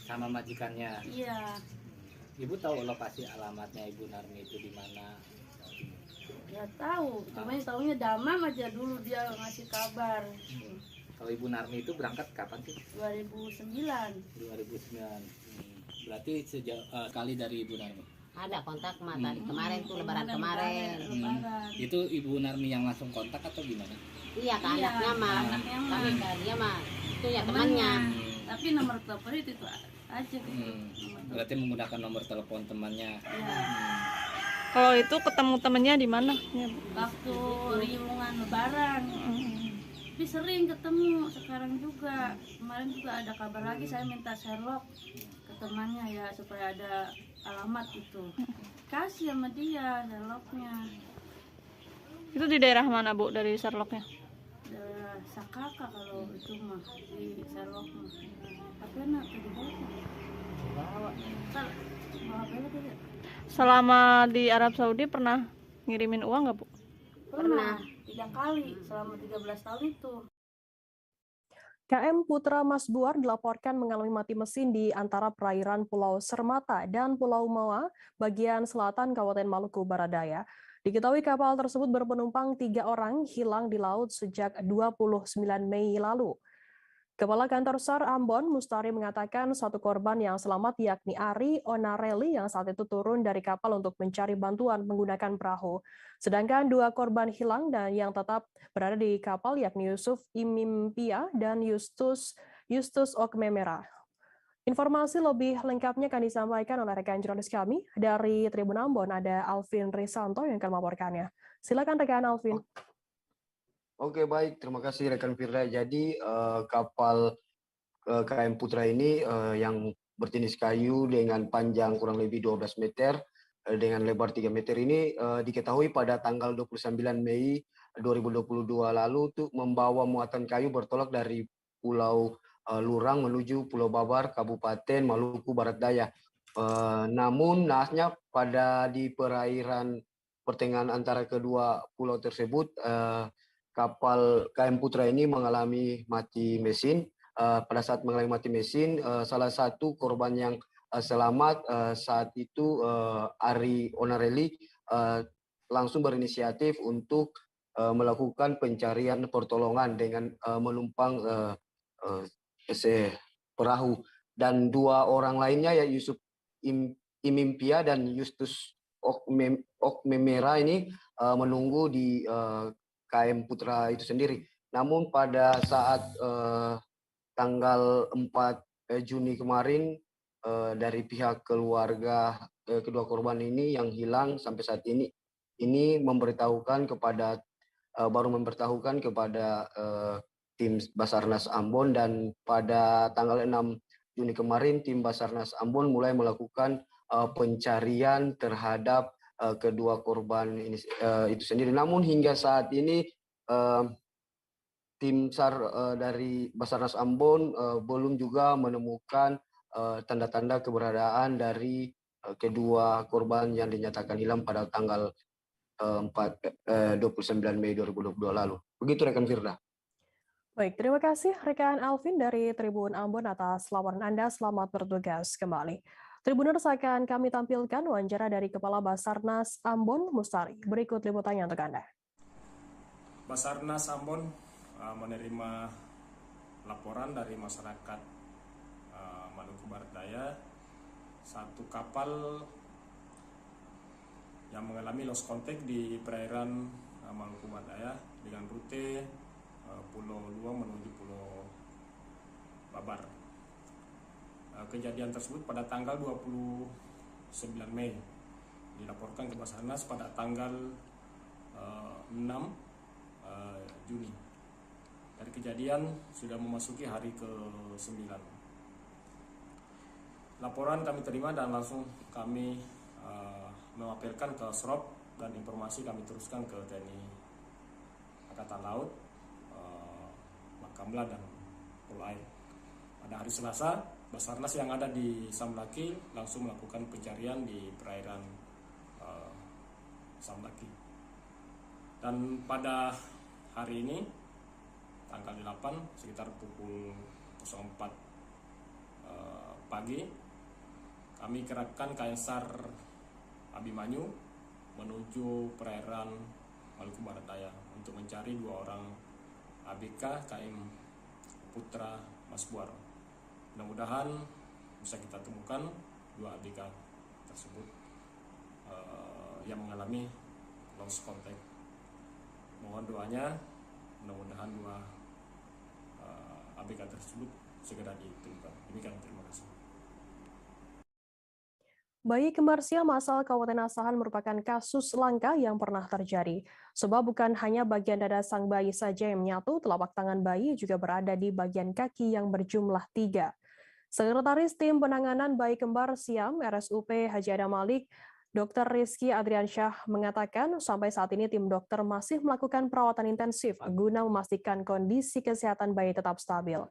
Sama majikannya. Iya. Ibu tahu lokasi alamatnya Ibu Narmi itu di mana? Nggak tahu, cuma tahunya Damam aja dulu dia ngasih kabar. Kalau Ibu Narmi itu berangkat kapan sih? 2009. 2009. Berarti sejak kali dari Ibu Narmi? Ada kontak tadi kemarin tuh lebaran kemarin. Itu Ibu Narmi yang langsung kontak atau gimana? Iya, ke anaknya mah. Tapi ke dia mah itu ya temannya. Tapi nomor telepon itu aja gitu. Berarti menggunakan nomor telepon temannya. Kalau itu ketemu temennya di mana? Waktu riungan lebaran. Tapi sering ketemu sekarang juga. Kemarin juga ada kabar lagi, saya minta Sherlock ke temannya ya supaya ada alamat itu. Kasih sama dia Sherlocknya. Itu di daerah mana, Bu, dari Sherlocknya? Daerah Sakaka kalau itu mah, di Sherlock mah. Tapi enak di bawah. Selama di Arab Saudi pernah ngirimin uang nggak, Bu? Pernah, 3 kali selama 13 tahun itu. KM Putra Masbuar dilaporkan mengalami mati mesin di antara perairan Pulau Sermata dan Pulau Mawa, bagian selatan Kabupaten Maluku Barat Daya. Diketahui kapal tersebut berpenumpang 3 orang hilang di laut sejak 29 Mei lalu. Kepala Kantor SAR Ambon, Mustari, mengatakan satu korban yang selamat yakni Ari Onarelli yang saat itu turun dari kapal untuk mencari bantuan menggunakan perahu. Sedangkan 2 korban hilang dan yang tetap berada di kapal yakni Yusuf Imimpia dan Justus Okmemera. Informasi lebih lengkapnya akan disampaikan oleh rekan jurnalis kami dari Tribun Ambon, ada Alvin Risanto yang akan melaporkannya. Silakan rekan Alvin. Oke, baik, terima kasih rekan Firda. Jadi kapal KM Putra ini yang berjenis kayu dengan panjang kurang lebih 12 meter dengan lebar 3 meter ini diketahui pada tanggal 29 Mei 2022 lalu untuk membawa muatan kayu bertolak dari Pulau Lurang menuju Pulau Babar, Kabupaten Maluku Barat Daya. Namun naasnya pada di perairan pertengahan antara kedua pulau tersebut, kapal KM Putra ini mengalami mati mesin. Pada saat mengalami mati mesin, salah satu korban yang selamat saat itu Ari Onarelli langsung berinisiatif untuk melakukan pencarian pertolongan dengan menumpang perahu, dan 2 orang lainnya ya Yusuf Imimpia dan Justus Okmemera ini menunggu di KM Putra itu sendiri. Namun pada saat tanggal 4 Juni kemarin dari pihak keluarga kedua korban ini yang hilang sampai saat ini memberitahukan kepada tim Basarnas Ambon, dan pada tanggal 6 Juni kemarin tim Basarnas Ambon mulai melakukan pencarian terhadap kedua korban ini itu sendiri. Namun hingga saat ini tim SAR dari Basarnas Ambon belum juga menemukan tanda-tanda keberadaan dari kedua korban yang dinyatakan hilang pada tanggal 29 Mei 2022 lalu. Begitu rekan Firda. Baik, terima kasih rekan Alvin dari Tribun Ambon atas laporan Anda. Selamat bertugas kembali. Tribuners akan kami tampilkan wawancara dari Kepala Basarnas Ambon, Mustari. Berikut liputannya untuk Anda. Basarnas Ambon menerima laporan dari masyarakat Maluku Barat Daya, satu kapal yang mengalami lost contact di perairan Maluku Barat Daya dengan rute Pulau Luang menuju Pulau Babar. Kejadian tersebut pada tanggal 29 Mei dilaporkan ke Basarnas pada tanggal 6 Juni. Dari kejadian sudah memasuki hari ke-9. Laporan kami terima dan langsung kami melaporkan ke SROP dan informasi kami teruskan ke TNI Angkatan Laut, Bakamla dan Polair. Pada hari Selasa, Basarnas yang ada di Samlaki langsung melakukan pencarian di perairan Samlaki. Dan pada hari ini, tanggal 8, sekitar pukul 04 pagi, kami kerahkan KN SAR Abimanyu menuju perairan Maluku Barat Daya untuk mencari 2 orang ABK KM Putra Masbuar. Mudah-mudahan bisa kita temukan 2 ABK tersebut yang mengalami lost contact. Mohon doanya, mudah-mudahan 2 ABK tersebut segera ditemukan. Demikian, terima kasih. Bayi kembar siam asal Kabupaten Asahan merupakan kasus langka yang pernah terjadi. Sebab bukan hanya bagian dada sang bayi saja yang menyatu, telapak tangan bayi juga berada di bagian kaki yang berjumlah 3. Sekretaris Tim Penanganan Bayi Kembar Siam RSUP Haji Adam Malik, Dr. Rizky Adriansyah mengatakan sampai saat ini tim dokter masih melakukan perawatan intensif guna memastikan kondisi kesehatan bayi tetap stabil.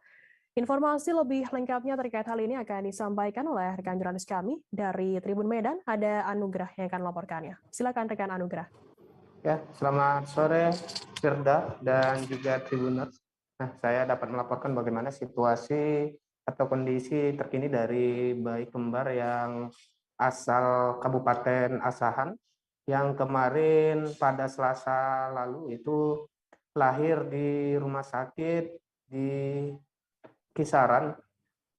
Informasi lebih lengkapnya terkait hal ini akan disampaikan oleh rekan jurnalis kami dari Tribun Medan, ada Anugrah yang akan melaporkannya. Silakan rekan Anugrah. Ya, selamat sore Firda dan juga Tribuners. Nah, saya dapat melaporkan bagaimana situasi atau kondisi terkini dari bayi kembar yang asal Kabupaten Asahan yang kemarin pada Selasa lalu itu lahir di rumah sakit di Kisaran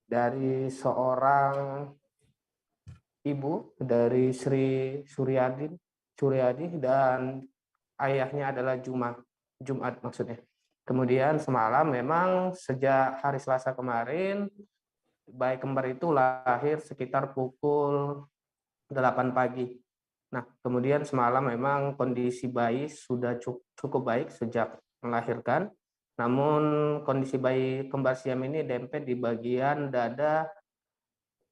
dari seorang ibu dari Sri Suryadi dan ayahnya adalah Jumat maksudnya. Kemudian semalam memang sejak hari Selasa kemarin bayi kembar itu lahir sekitar pukul 8 pagi. Nah, kemudian semalam memang kondisi bayi sudah cukup baik sejak melahirkan. Namun kondisi bayi kembar siam ini dempet di bagian dada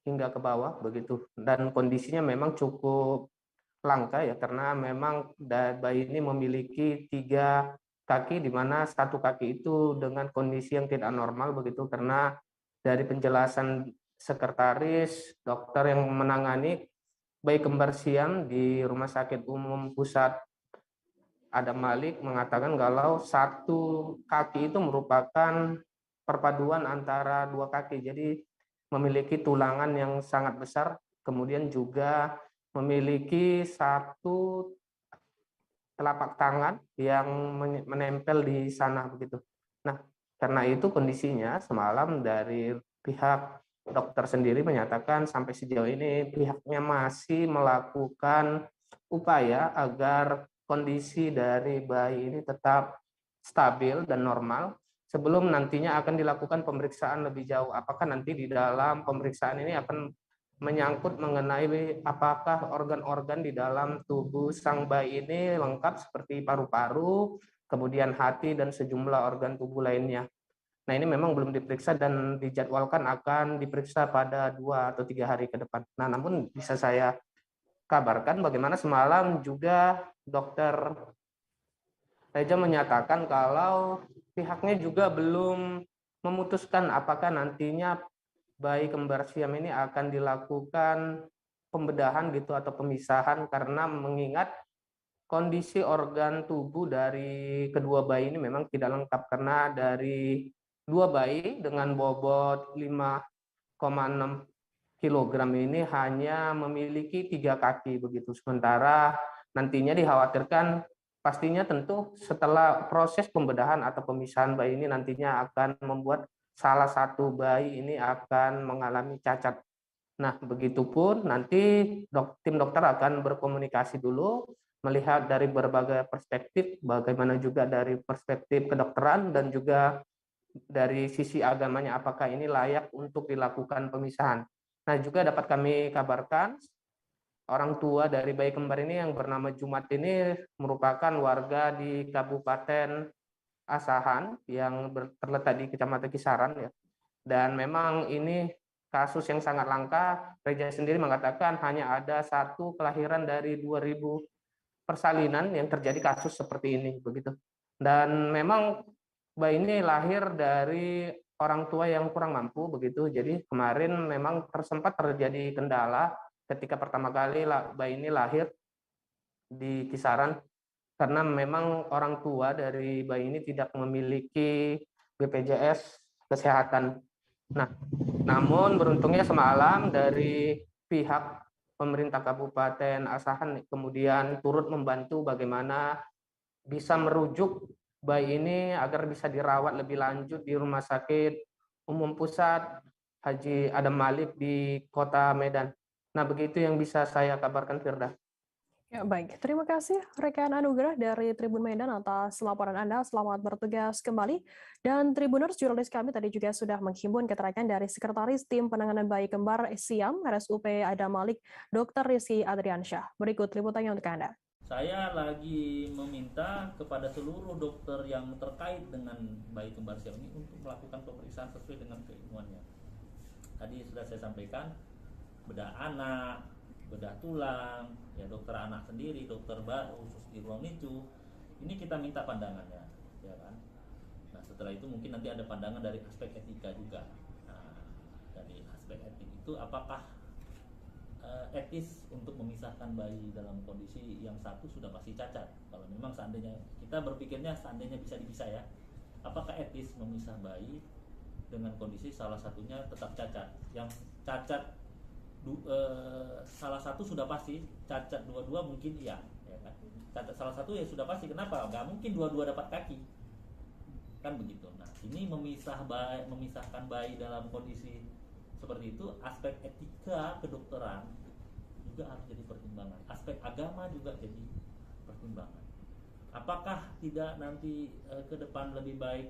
hingga ke bawah begitu. Dan kondisinya memang cukup langka ya, karena memang bayi ini memiliki 3 kaki, di mana 1 kaki itu dengan kondisi yang tidak normal begitu, karena dari penjelasan sekretaris dokter yang menangani bayi kembar siam di Rumah Sakit Umum Pusat Adam Malik mengatakan kalau 1 kaki itu merupakan perpaduan antara 2 kaki, jadi memiliki tulangan yang sangat besar, kemudian juga memiliki 1 telapak tangan yang menempel di sana begitu. Nah, karena itu kondisinya semalam dari pihak dokter sendiri menyatakan sampai sejauh ini pihaknya masih melakukan upaya agar kondisi dari bayi ini tetap stabil dan normal sebelum nantinya akan dilakukan pemeriksaan lebih jauh. Apakah nanti di dalam pemeriksaan ini akan menyangkut mengenai apakah organ-organ di dalam tubuh sang bayi ini lengkap seperti paru-paru, kemudian hati dan sejumlah organ tubuh lainnya. Nah, ini memang belum diperiksa dan dijadwalkan akan diperiksa pada 2 atau 3 hari ke depan. Nah, namun bisa saya kabarkan bagaimana semalam juga Dokter Reja menyatakan kalau pihaknya juga belum memutuskan apakah nantinya bayi kembar siam ini akan dilakukan pembedahan gitu atau pemisahan, karena mengingat kondisi organ tubuh dari kedua bayi ini memang tidak lengkap karena dari 2 bayi dengan bobot 5,6 kilogram ini hanya memiliki 3 kaki begitu. Sementara nantinya dikhawatirkan pastinya tentu setelah proses pembedahan atau pemisahan bayi ini nantinya akan membuat salah satu bayi ini akan mengalami cacat. Nah, begitupun nanti tim dokter akan berkomunikasi dulu melihat dari berbagai perspektif, bagaimana juga dari perspektif kedokteran dan juga dari sisi agamanya apakah ini layak untuk dilakukan pemisahan. Nah, juga dapat kami kabarkan, orang tua dari bayi kembar ini yang bernama Jumat ini merupakan warga di Kabupaten Asahan yang terletak di Kecamatan Kisaran ya. Dan memang ini kasus yang sangat langka. Gereja sendiri mengatakan hanya ada 1 kelahiran dari 2000 persalinan yang terjadi kasus seperti ini begitu. Dan memang bayi ini lahir dari orang tua yang kurang mampu begitu. Jadi kemarin memang sempat terjadi kendala ketika pertama kali bayi ini lahir di Kisaran karena memang orang tua dari bayi ini tidak memiliki BPJS kesehatan. Nah, namun beruntungnya semalam dari pihak pemerintah Kabupaten Asahan kemudian turut membantu bagaimana bisa merujuk bayi ini agar bisa dirawat lebih lanjut di Rumah Sakit Umum Pusat Haji Adam Malik di Kota Medan. Nah, begitu yang bisa saya kabarkan, Firda. Ya, baik. Terima kasih rekan Anugrah dari Tribun Medan atas laporan Anda. Selamat bertugas kembali. Dan Tribuners, jurnalis kami tadi juga sudah menghimpun keterangan dari Sekretaris Tim Penanganan Bayi Kembar SIAM RSUP Adam Malik, Dr. Rizky Adriansyah. Berikut liputannya untuk Anda. Saya lagi meminta kepada seluruh dokter yang terkait dengan bayi kembar siam ini untuk melakukan pemeriksaan sesuai dengan keilmuannya. Tadi sudah saya sampaikan, bedah anak, bedah tulang, ya dokter anak sendiri, dokter baru khusus di ruang NICU, ini kita minta pandangannya, ya kan. Nah, setelah itu mungkin nanti ada pandangan dari aspek etika juga. Nah, dari aspek etik itu apakah etis untuk memisahkan bayi dalam kondisi yang satu sudah pasti cacat. Kalau memang seandainya kita berpikirnya seandainya bisa dipisah ya, apakah etis memisah bayi dengan kondisi salah satunya tetap cacat? Yang cacat salah satu sudah pasti, cacat dua-dua mungkin iya, ya kan? Cacat salah satu ya sudah pasti. Kenapa? Nggak mungkin dua-dua dapat kaki, kan begitu. Nah, ini memisahkan bayi dalam kondisi seperti itu, aspek etika kedokteran juga harus jadi pertimbangan, aspek agama juga jadi pertimbangan. Apakah tidak nanti ke depan lebih baik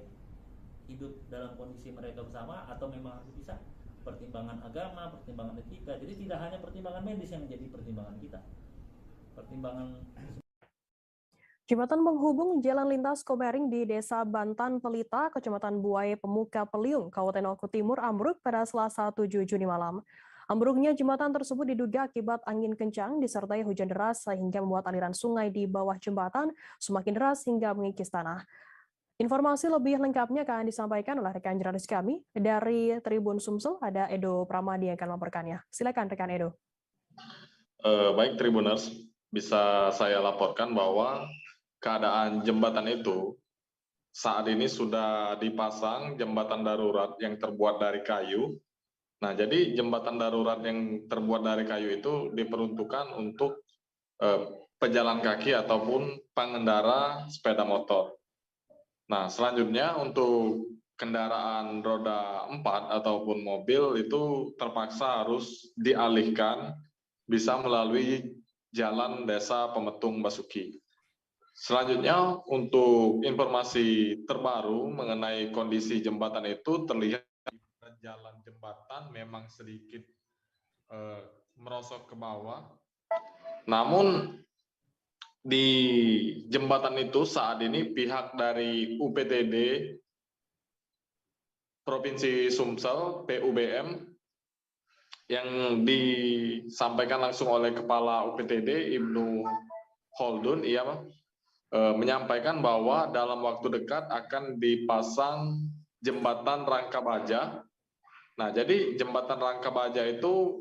hidup dalam kondisi mereka bersama atau memang harus dipisah? Pertimbangan agama, pertimbangan etika. Jadi tidak hanya pertimbangan medis yang menjadi pertimbangan kita. Pertimbangan Jembatan penghubung jalan lintas Komering di Desa Bantan Pelita, Kecamatan Buai Pemuka Peliung, Kabupaten Oku Timur ambruk pada Selasa 7 Juni malam. Ambruknya jembatan tersebut diduga akibat angin kencang disertai hujan deras sehingga membuat aliran sungai di bawah jembatan semakin deras hingga mengikis tanah. Informasi lebih lengkapnya akan disampaikan oleh rekan jurnalis kami dari Tribun Sumsel, ada Edo Pramadi yang akan melaporkannya. Silakan rekan Edo. Baik Tribuners, bisa saya laporkan bahwa keadaan jembatan itu saat ini sudah dipasang jembatan darurat yang terbuat dari kayu. Nah, jadi jembatan darurat yang terbuat dari kayu itu diperuntukkan untuk pejalan kaki ataupun pengendara sepeda motor. Nah, selanjutnya untuk kendaraan roda 4 ataupun mobil itu terpaksa harus dialihkan bisa melalui jalan Desa Pemetung Basuki. Selanjutnya, untuk informasi terbaru mengenai kondisi jembatan itu terlihat jalan jembatan memang sedikit merosot ke bawah. Namun di jembatan itu saat ini pihak dari UPTD Provinsi Sumsel, PUBM, yang disampaikan langsung oleh Kepala UPTD Ibnu Holdun, ia menyampaikan bahwa dalam waktu dekat akan dipasang jembatan rangka baja. Nah, jadi jembatan rangka baja itu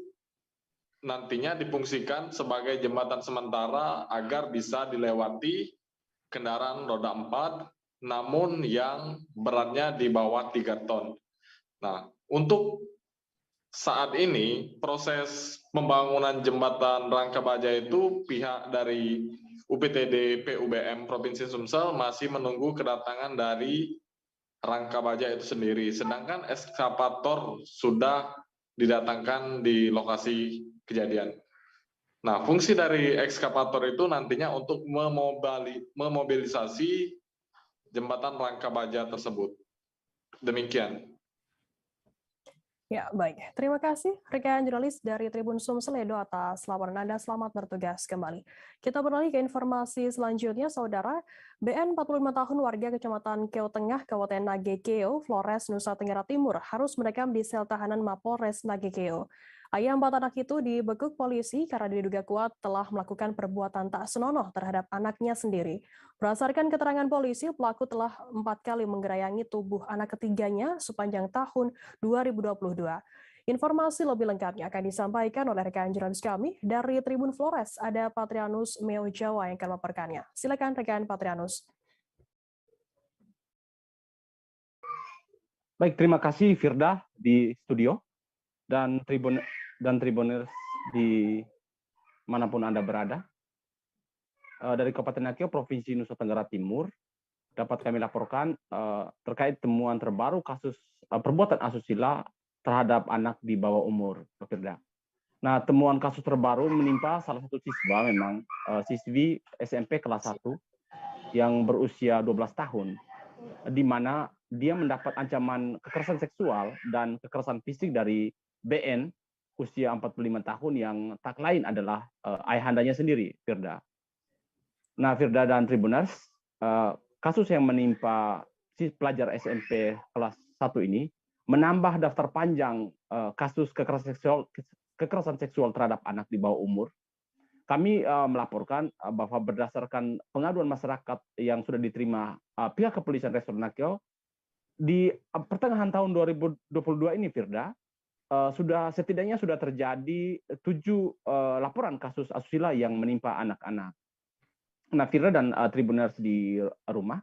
nantinya difungsikan sebagai jembatan sementara agar bisa dilewati kendaraan roda 4, namun yang beratnya di bawah 3 ton. Nah, untuk saat ini proses pembangunan jembatan Rangka Baja itu pihak dari UPTD PUBM Provinsi Sumsel masih menunggu kedatangan dari Rangka Baja itu sendiri, sedangkan ekskavator sudah didatangkan di lokasi kejadian. Nah, fungsi dari ekskavator itu nantinya untuk memobilisasi jembatan Rangka Baja tersebut. Demikian. Ya, baik. Terima kasih rekan jurnalis dari Tribun Sumsel Edo atas laporan Anda. Selamat bertugas kembali. Kita beralih ke informasi selanjutnya, Saudara. BN 45 tahun warga Kecamatan Keo Tengah, Kabupaten Nagekeo, Flores, Nusa Tenggara Timur harus mendekam di sel tahanan Mapolres Nagekeo. Ayah 4 anak itu dibekuk polisi karena diduga kuat telah melakukan perbuatan tak senonoh terhadap anaknya sendiri. Berdasarkan keterangan polisi, pelaku telah 4 kali menggerayangi tubuh anak ketiganya sepanjang tahun 2022. Informasi lebih lengkapnya akan disampaikan oleh rekan jurnalis kami dari Tribun Flores. Ada Patrianus Meo Jawa yang akan melaporkannya. Silakan rekan Patrianus. Baik, terima kasih Firda di studio dan Tribuners di manapun Anda berada. Dari Kabupaten Nagekeo, Provinsi Nusa Tenggara Timur, dapat kami laporkan terkait temuan terbaru kasus perbuatan asusila terhadap anak di bawah umur, Firda. Nah, temuan kasus terbaru menimpa salah satu siswa, memang siswi SMP kelas 1 yang berusia 12 tahun, di mana dia mendapat ancaman kekerasan seksual dan kekerasan fisik dari BN usia 45 tahun yang tak lain adalah ayahandanya sendiri, Firda. Nah, Firda dan Tribuners, kasus yang menimpa si pelajar SMP kelas 1 ini menambah daftar panjang kasus kekerasan seksual terhadap anak di bawah umur. Kami melaporkan bahwa berdasarkan pengaduan masyarakat yang sudah diterima pihak kepolisian Resor Nagekeo, di pertengahan tahun 2022 ini, Firda, setidaknya sudah terjadi 7 laporan kasus asusila yang menimpa anak-anak. Nah, Firda dan Tribuners di rumah,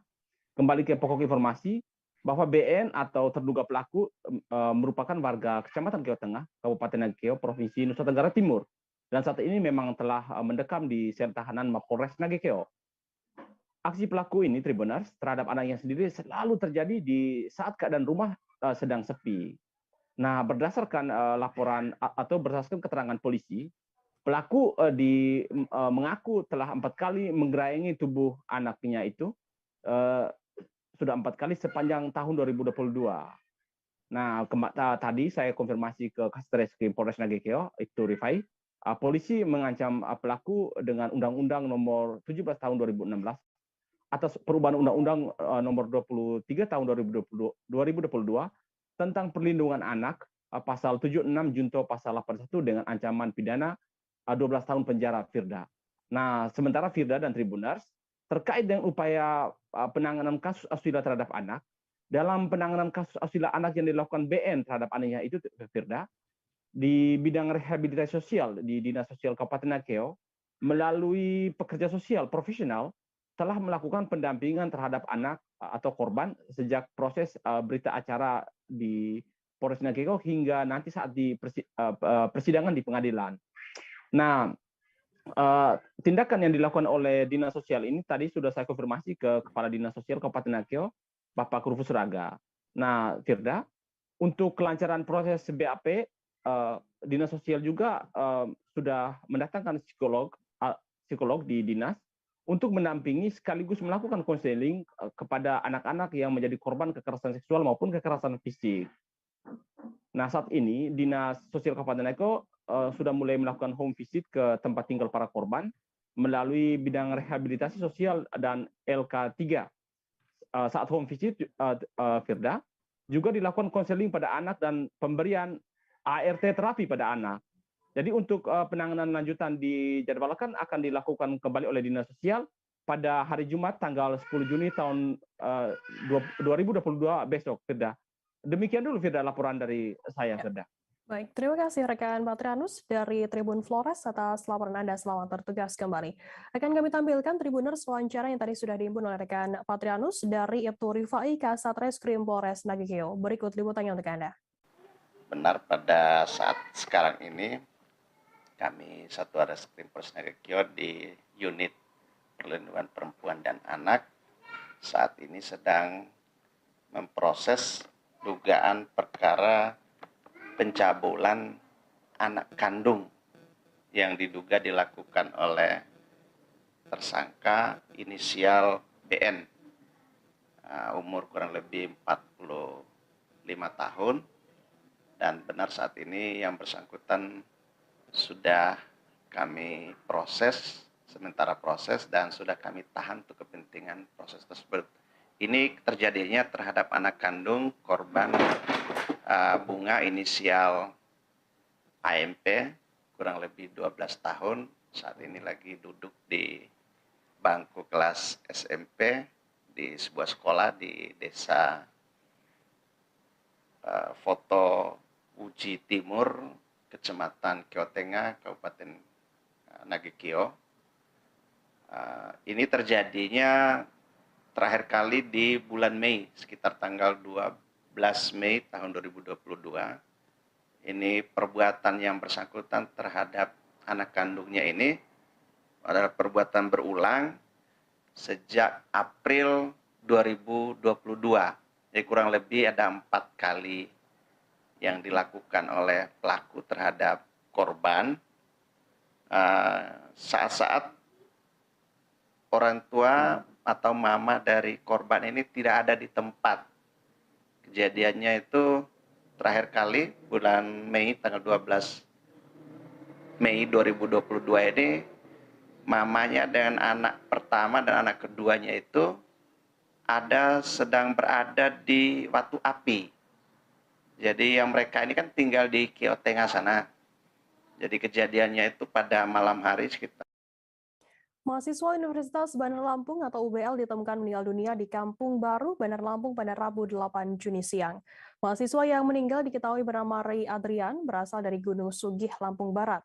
kembali ke pokok informasi bahwa BN atau terduga pelaku merupakan warga Kecamatan Keo Tengah, Kabupaten Nagekeo, Provinsi Nusa Tenggara Timur, dan saat ini memang telah mendekam di sel tahanan Mapolres Nagekeo. Aksi pelaku ini, Tribuners, terhadap anaknya sendiri selalu terjadi di saat keadaan rumah sedang sepi. Nah, berdasarkan laporan atau berdasarkan keterangan polisi, pelaku mengaku telah 4 kali menggerayangi tubuh anaknya itu, sudah 4 kali sepanjang tahun 2022. Nah, tadi saya konfirmasi ke Kastres Polres Nagekeo, itu Rifai, polisi mengancam pelaku dengan Undang-Undang Nomor 17 tahun 2016 atas perubahan Undang-Undang Nomor 23 tahun 2022 tentang perlindungan anak, pasal 76 junto pasal 81 dengan ancaman pidana 12 tahun penjara, Firda. Nah, sementara Firda dan Tribuners, terkait dengan upaya penanganan kasus asusila terhadap anak, dalam penanganan kasus asusila anak yang dilakukan BN terhadap anaknya itu, Firda, di bidang rehabilitasi sosial di Dinas Sosial Kabupaten Nagekeo, melalui pekerja sosial profesional, telah melakukan pendampingan terhadap anak atau korban sejak proses berita acara di Polres Nagekeo hingga nanti saat di persidangan di pengadilan. Nah, tindakan yang dilakukan oleh Dinas Sosial ini tadi sudah saya konfirmasi ke Kepala Dinas Sosial Kabupaten Nagekeo, Bapak Rufus Raga. Nah, Firda, untuk kelancaran proses BAP, Dinas Sosial juga sudah mendatangkan psikolog di dinas untuk mendampingi sekaligus melakukan konseling kepada anak-anak yang menjadi korban kekerasan seksual maupun kekerasan fisik. Nah, saat ini Dinas Sosial Kabupaten Nagekeo sudah mulai melakukan home visit ke tempat tinggal para korban melalui bidang rehabilitasi sosial dan LK3. Saat home visit, Firda, juga dilakukan konseling pada anak dan pemberian ART terapi pada anak. Jadi untuk penanganan lanjutan dijadwalkan akan dilakukan kembali oleh Dinas Sosial pada hari Jumat tanggal 10 Juni tahun 2022 besok, Firda. Demikian dulu, Firda, laporan dari saya, Firda. Baik, terima kasih rekan Patrianus dari Tribun Flores atas laporan Anda. Selamat bertugas kembali. Akan kami tampilkan Tribuners wawancara yang tadi sudah diimpun oleh rekan Patrianus dari Ibtu Rifai Kasat Reskrim Polres Nagekeo. Berikut liputannya untuk Anda. Benar, pada saat sekarang ini kami Satuan Reskrim Polres Nagekeo di unit perlindungan perempuan dan anak saat ini sedang memproses dugaan perkara pencabulan anak kandung yang diduga dilakukan oleh tersangka inisial BN, umur kurang lebih 45 tahun, dan benar saat ini yang bersangkutan sudah kami proses, sementara proses, dan sudah kami tahan untuk kepentingan proses tersebut. Ini terjadinya terhadap anak kandung korban Bunga inisial AMP, kurang lebih 12 tahun, saat ini lagi duduk di bangku kelas SMP di sebuah sekolah di desa Foto Uji Timur, Kecamatan Keotenga, Kabupaten Nagekeo. Ini terjadinya terakhir kali di bulan Mei, sekitar tanggal 12 Mei tahun 2022. Ini perbuatan yang bersangkutan terhadap anak kandungnya ini adalah perbuatan berulang sejak April 2022. Jadi kurang lebih ada 4 kali yang dilakukan oleh pelaku terhadap korban. Saat-saat orang tua atau mama dari korban ini tidak ada di tempat. Kejadiannya itu terakhir kali bulan Mei, tanggal 12 Mei 2022 ini, mamanya dengan anak pertama dan anak keduanya itu sedang berada di Watu Api. Jadi yang mereka ini kan tinggal di Keotenga sana. Jadi kejadiannya itu pada malam hari sekitar. Mahasiswa Universitas Bandar Lampung atau UBL ditemukan meninggal dunia di Kampung Baru, Bandar Lampung pada Rabu 8 Juni siang. Mahasiswa yang meninggal diketahui bernama Ray Adrian, berasal dari Gunung Sugih, Lampung Barat.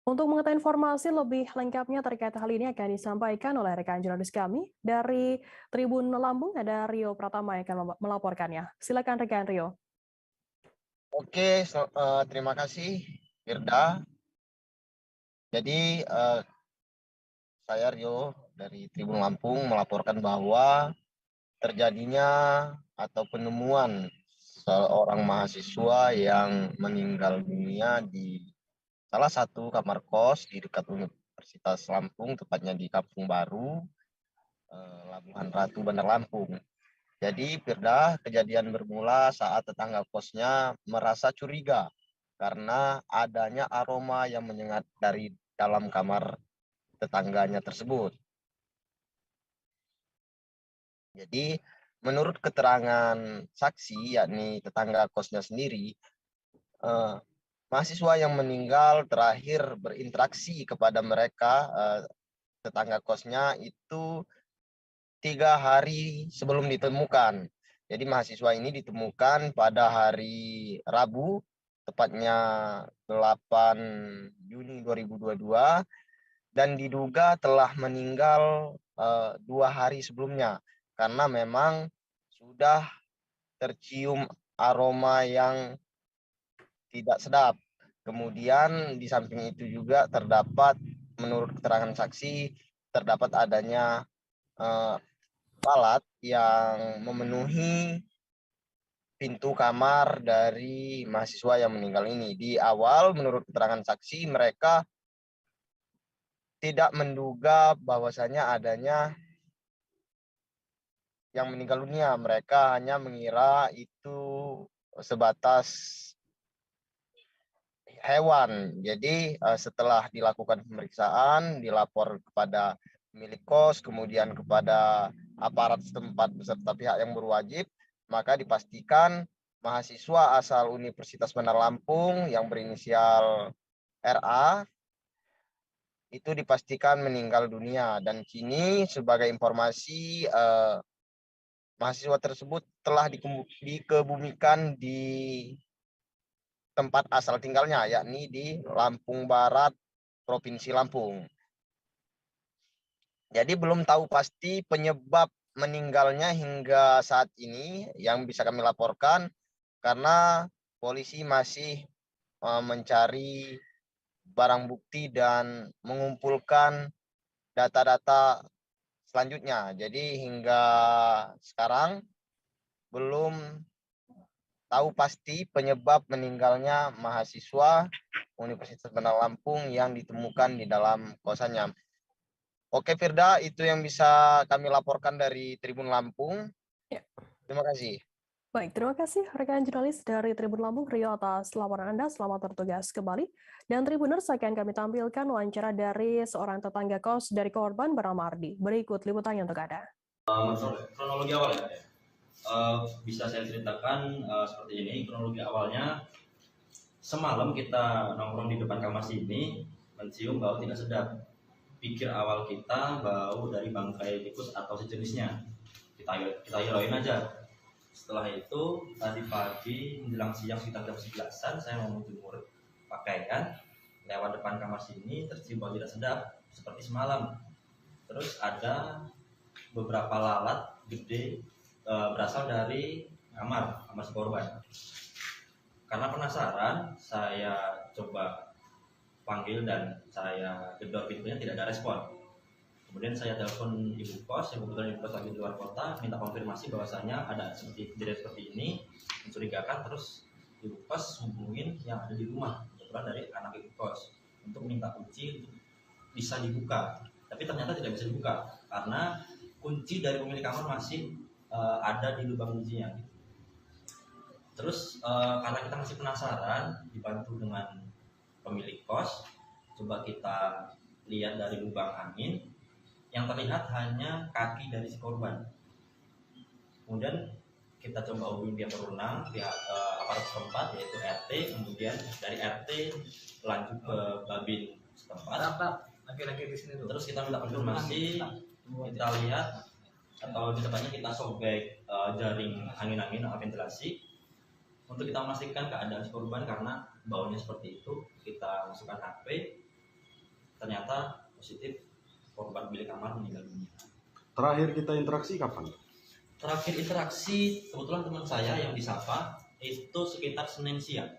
Untuk mengetahui informasi lebih lengkapnya terkait hal ini akan disampaikan oleh rekan jurnalis kami dari Tribun Lampung, ada Rio Pratama yang akan melaporkannya. Silakan rekan Rio. Oke, terima kasih Firda. Jadi saya Rio dari Tribun Lampung melaporkan bahwa terjadinya atau penemuan seorang mahasiswa yang meninggal dunia di salah satu kamar kos di dekat Universitas Lampung, tepatnya di Kampung Baru, Labuhan Ratu, Bandar Lampung. Jadi Firda, kejadian bermula saat tetangga kosnya merasa curiga karena adanya aroma yang menyengat dari dalam kamar tetangganya tersebut. Jadi menurut keterangan saksi, yakni tetangga kosnya sendiri, mahasiswa yang meninggal terakhir berinteraksi kepada mereka, tetangga kosnya itu 3 hari sebelum ditemukan. Jadi mahasiswa ini ditemukan pada hari Rabu, tepatnya 8 Juni 2022, dan diduga telah meninggal 2 hari sebelumnya karena memang sudah tercium aroma yang tidak sedap. Kemudian di samping itu juga terdapat, menurut keterangan saksi, terdapat adanya alat yang memenuhi pintu kamar dari mahasiswa yang meninggal ini. Di awal menurut keterangan saksi, mereka tidak menduga bahwasanya adanya yang meninggal dunia. Mereka hanya mengira itu sebatas hewan. Jadi setelah dilakukan pemeriksaan, dilapor kepada pemilik kos, kemudian kepada aparat setempat beserta pihak yang berwajib, maka dipastikan mahasiswa asal Universitas Bandar Lampung yang berinisial RA itu dipastikan meninggal dunia. Dan kini sebagai informasi, mahasiswa tersebut telah dikebumikan di tempat asal tinggalnya, yakni di Lampung Barat, Provinsi Lampung. Jadi belum tahu pasti penyebab meninggalnya hingga saat ini yang bisa kami laporkan, karena polisi masih mencari barang bukti dan mengumpulkan data-data selanjutnya. Jadi hingga sekarang belum tahu pasti penyebab meninggalnya mahasiswa Universitas Bandar Lampung yang ditemukan di dalam kosannya. Oke Firda, itu yang bisa kami laporkan dari Tribun Lampung. Ya. Terima kasih. Baik, terima kasih rekan jurnalis dari Tribun Lampung, Rio, atas laporan Anda. Selamat bertugas kembali. Dan Tribuners, akan kami tampilkan wawancara dari seorang tetangga kos dari korban bernama Ardi. Berikut liputannya untuk Anda. Kronologi awal ya. Bisa saya ceritakan seperti ini. Kronologi awalnya, semalam kita nongkrong di depan kamar sini, mencium bau tidak sedap. Pikir awal kita bau dari bangkai tikus atau sejenisnya. Kita hirauin aja. Setelah itu, tadi pagi menjelang siang sekitar jam 11-an, saya mau menjemur pakaian, lewat depan kamar sini, tercium bau tidak sedap, seperti semalam. Terus ada beberapa lalat gede berasal dari kamar si korban. Karena penasaran, saya coba panggil dan saya gedor pintunya, tidak ada respon. Kemudian saya telepon ibu kos, yang kebetulan ibu kos lagi di luar kota, minta konfirmasi bahwasanya ada kejadian seperti ini, mencurigakan. Terus ibu kos hubungin yang ada di rumah, kebetulan dari anak ibu kos, untuk minta kunci untuk bisa dibuka. Tapi ternyata tidak bisa dibuka, karena kunci dari pemilik kamar masih ada di lubang kuncinya. Terus karena kita masih penasaran, dibantu dengan pemilik kos, coba kita lihat dari lubang angin. Yang terlihat hanya kaki dari si korban. Kemudian kita coba hubungi pihak berwenang, pihak aparat setempat yaitu RT. Kemudian dari RT lanjut ke Babin setempat. Terus kita minta konfirmasi, kita lihat atau di tempatnya kita sobek jaring angin-angin atau ventilasi untuk kita memastikan keadaan si korban, karena baunya seperti itu. Kita masukkan HP, ternyata positif. Korban milik kamar meninggal dunia. Terakhir kita interaksi kapan? Terakhir interaksi kebetulan teman saya yang disapa itu sekitar Senin siang.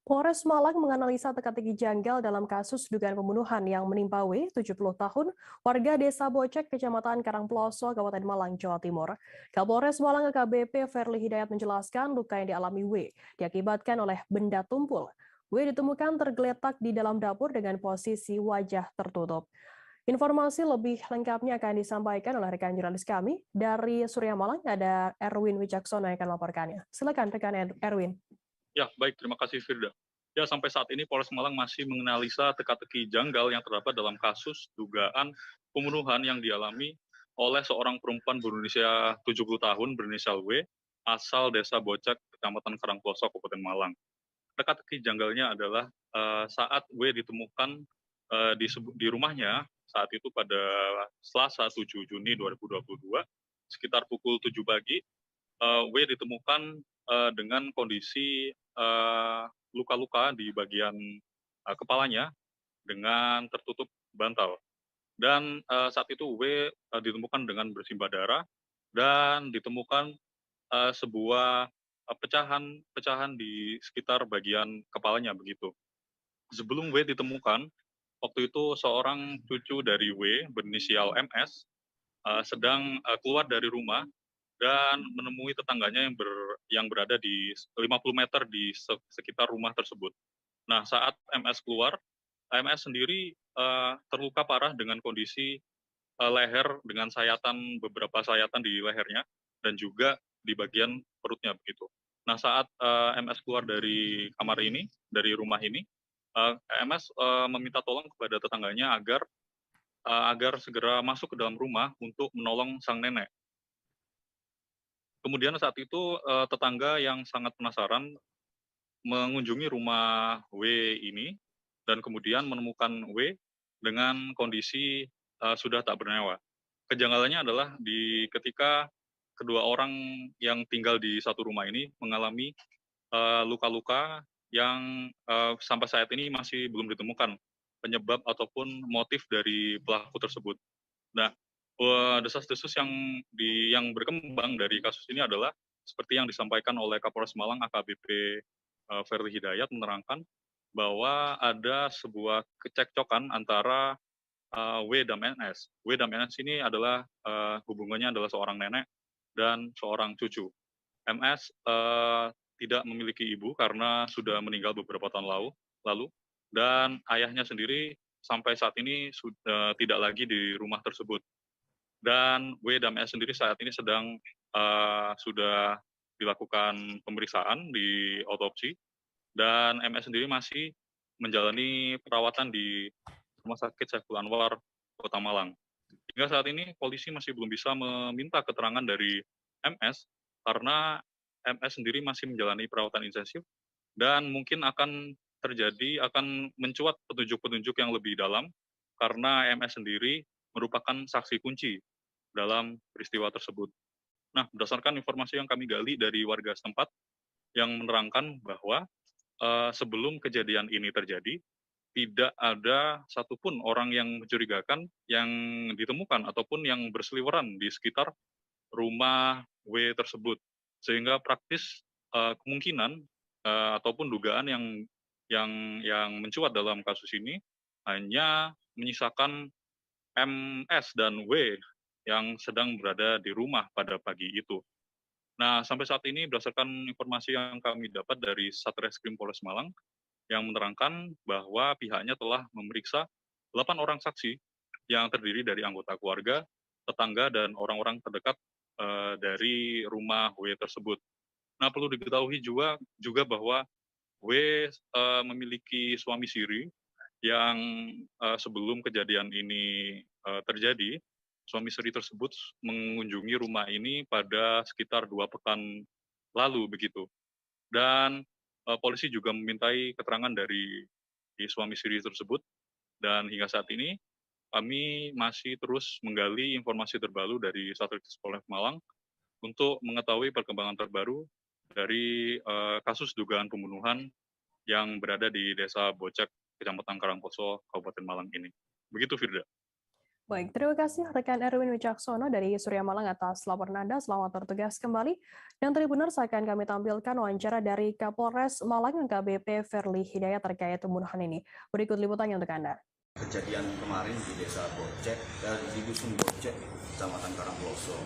Polres Malang menganalisa teka-teki janggal dalam kasus dugaan pembunuhan yang menimpa W, 70 tahun, warga Desa Bocek, Kecamatan Karangploso, Kabupaten Malang, Jawa Timur. Kapolres Malang AKBP Verly Hidayat menjelaskan luka yang dialami W diakibatkan oleh benda tumpul. W ditemukan tergeletak di dalam dapur dengan posisi wajah tertutup. Informasi lebih lengkapnya akan disampaikan oleh rekan jurnalis kami dari Surya Malang, ada Erwin Wijaksono yang akan melaporkannya. Silakan rekan Erwin. Ya, baik, terima kasih Firda. Ya, sampai saat ini Polres Malang masih menganalisa teka-teki janggal yang terdapat dalam kasus dugaan pembunuhan yang dialami oleh seorang perempuan berusia 70 tahun berinisial W, asal Desa Bocek, Kecamatan Karangploso, Kabupaten Malang. Teka-teki janggalnya adalah saat W ditemukan di rumahnya saat itu pada Selasa 7 Juni 2022, sekitar pukul 7 pagi, W ditemukan dengan kondisi luka-luka di bagian kepalanya dengan tertutup bantal. Dan saat itu W ditemukan dengan bersimbah darah dan ditemukan sebuah pecahan di sekitar bagian kepalanya begitu. Sebelum W ditemukan, waktu itu seorang cucu dari W berinisial MS sedang keluar dari rumah dan menemui tetangganya yang berada di 50 meter di sekitar rumah tersebut. Nah, saat MS keluar, MS sendiri terluka parah dengan kondisi leher dengan beberapa sayatan di lehernya dan juga di bagian perutnya begitu. Nah, saat MS keluar dari kamar ini, dari rumah ini, MS meminta tolong kepada tetangganya agar segera masuk ke dalam rumah untuk menolong sang nenek. Kemudian saat itu tetangga yang sangat penasaran mengunjungi rumah W ini dan kemudian menemukan W dengan kondisi sudah tak bernyawa. Kejanggalannya adalah ketika kedua orang yang tinggal di satu rumah ini mengalami luka-luka yang sampai saat ini masih belum ditemukan penyebab ataupun motif dari pelaku tersebut. Nah, desas-desus yang berkembang dari kasus ini adalah seperti yang disampaikan oleh Kapolres Malang AKBP Ferly Hidayat menerangkan bahwa ada sebuah kecekcokan antara W dan NS. W dan NS ini adalah hubungannya adalah seorang nenek dan seorang cucu. MS tidak memiliki ibu karena sudah meninggal beberapa tahun lalu dan ayahnya sendiri sampai saat ini sudah tidak lagi di rumah tersebut. Dan W dan MS sendiri saat ini sedang sudah dilakukan pemeriksaan di otopsi dan MS sendiri masih menjalani perawatan di Rumah Sakit Saiful Anwar, Kota Malang. Hingga saat ini polisi masih belum bisa meminta keterangan dari MS karena MS sendiri masih menjalani perawatan intensif dan mungkin akan mencuat petunjuk-petunjuk yang lebih dalam karena MS sendiri merupakan saksi kunci dalam peristiwa tersebut. Nah, berdasarkan informasi yang kami gali dari warga setempat yang menerangkan bahwa sebelum kejadian ini terjadi, tidak ada satupun orang yang mencurigakan yang ditemukan ataupun yang berseliweran di sekitar rumah W tersebut. Sehingga praktis kemungkinan ataupun dugaan yang mencuat dalam kasus ini hanya menyisakan MS dan W yang sedang berada di rumah pada pagi itu. Nah, sampai saat ini berdasarkan informasi yang kami dapat dari Satreskrim Polres Malang yang menerangkan bahwa pihaknya telah memeriksa 8 orang saksi yang terdiri dari anggota keluarga, tetangga, dan orang-orang terdekat dari rumah W tersebut. Nah, perlu diketahui juga bahwa W memiliki suami siri yang sebelum kejadian ini terjadi, suami siri tersebut mengunjungi rumah ini pada sekitar 2 pekan lalu begitu. Dan polisi juga memintai keterangan dari suami siri tersebut dan hingga saat ini kami masih terus menggali informasi terbaru dari Satreskrim Polres Malang untuk mengetahui perkembangan terbaru dari kasus dugaan pembunuhan yang berada di Desa Bocek, Kecamatan Karangposo, Kabupaten Malang ini. Begitu, Firda. Baik, terima kasih rekan Erwin Wicaksono dari Surya Malang atas laporan Anda. Selamat bertugas kembali. Dan Tribuners akan kami tampilkan wawancara dari Kapolres Malang AKBP Ferly Hidayat terkait pembunuhan ini. Berikut liputannya untuk Anda. Kejadian kemarin di Desa Bocek, di Dusun Bocek, Kecamatan Karangposo.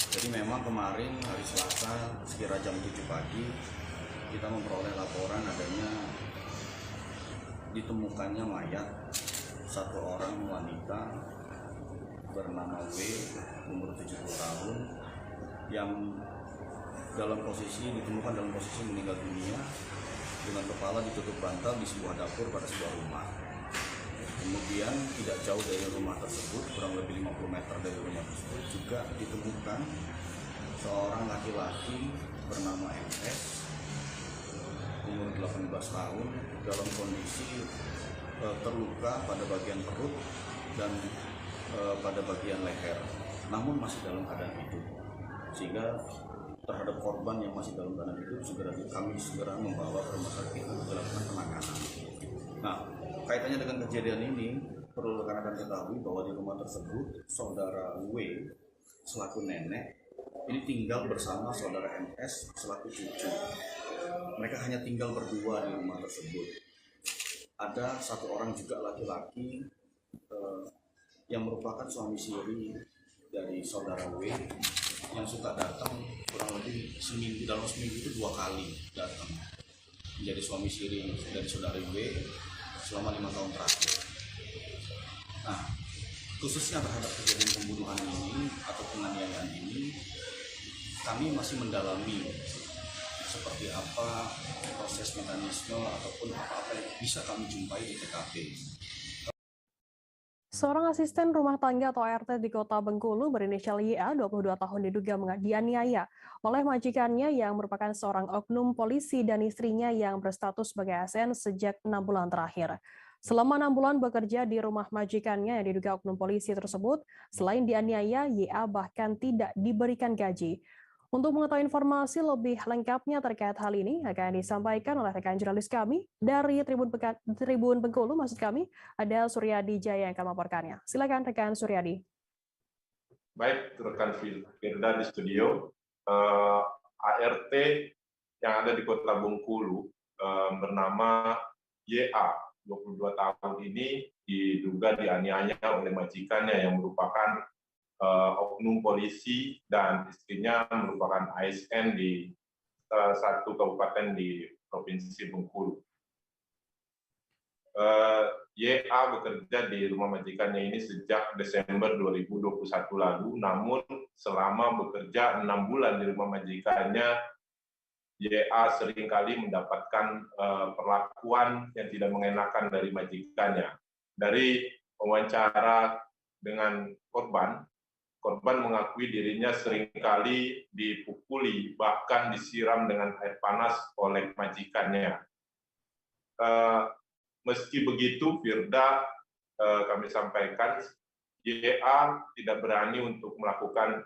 Jadi memang kemarin hari Selasa sekira jam 7 pagi kita memperoleh laporan adanya ditemukannya mayat satu orang wanita bernama W, umur 70 tahun, yang ditemukan dalam posisi meninggal dunia dengan kepala ditutup bantal di sebuah dapur pada sebuah rumah. Kemudian tidak jauh dari rumah tersebut, kurang lebih 50 meter dari rumah tersebut, juga ditemukan seorang laki-laki bernama MS, umur 18 tahun, dalam kondisi terluka pada bagian perut dan pada bagian leher, namun masih dalam keadaan hidup, sehingga terhadap korban yang masih dalam keadaan hidup kami segera membawa ke rumah sakit untuk dilakukan penanganan. Nah, kaitannya dengan kejadian ini perlu rekan-rekan ketahui bahwa di rumah tersebut saudara W selaku nenek ini tinggal bersama saudara MS selaku cucu. Mereka hanya tinggal berdua di rumah tersebut. Ada satu orang juga laki-laki yang merupakan suami siri dari saudara W yang suka datang kurang lebih dalam seminggu itu 2 kali datang menjadi suami siri dari saudara W selama 5 tahun terakhir. Nah, khususnya terhadap kejadian pembunuhan ini atau penganiayaan ini, kami masih mendalami seperti apa proses mekanisme ataupun apa-apa yang bisa kami jumpai di TKP. Seorang asisten rumah tangga atau ART di Kota Bengkulu berinisial YA, 22 tahun diduga dianiaya oleh majikannya yang merupakan seorang oknum polisi dan istrinya yang berstatus sebagai ASN sejak 6 bulan terakhir. Selama 6 bulan bekerja di rumah majikannya yang diduga oknum polisi tersebut, selain dianiaya, YA bahkan tidak diberikan gaji. Untuk mengetahui informasi lebih lengkapnya terkait hal ini akan disampaikan oleh rekan jurnalis kami dari Tribun Bengkulu, maksud kami ada Suryadi Jaya yang akan melaporkannya. Silakan rekan Suryadi. Baik, rekan Firda di studio, ART yang ada di Kota Bengkulu bernama YA, 22 tahun ini diduga dianiaya oleh majikannya yang merupakan oknum polisi dan istrinya merupakan ASN di salah satu kabupaten di Provinsi Bengkulu. YA bekerja di rumah majikannya ini sejak Desember 2021 lalu, namun selama bekerja 6 bulan di rumah majikannya, YA seringkali mendapatkan perlakuan yang tidak mengenakan dari majikannya. Dari wawancara dengan korban mengakui dirinya seringkali dipukuli, bahkan disiram dengan air panas oleh majikannya. Meski begitu, Firda, kami sampaikan, YA tidak berani untuk melakukan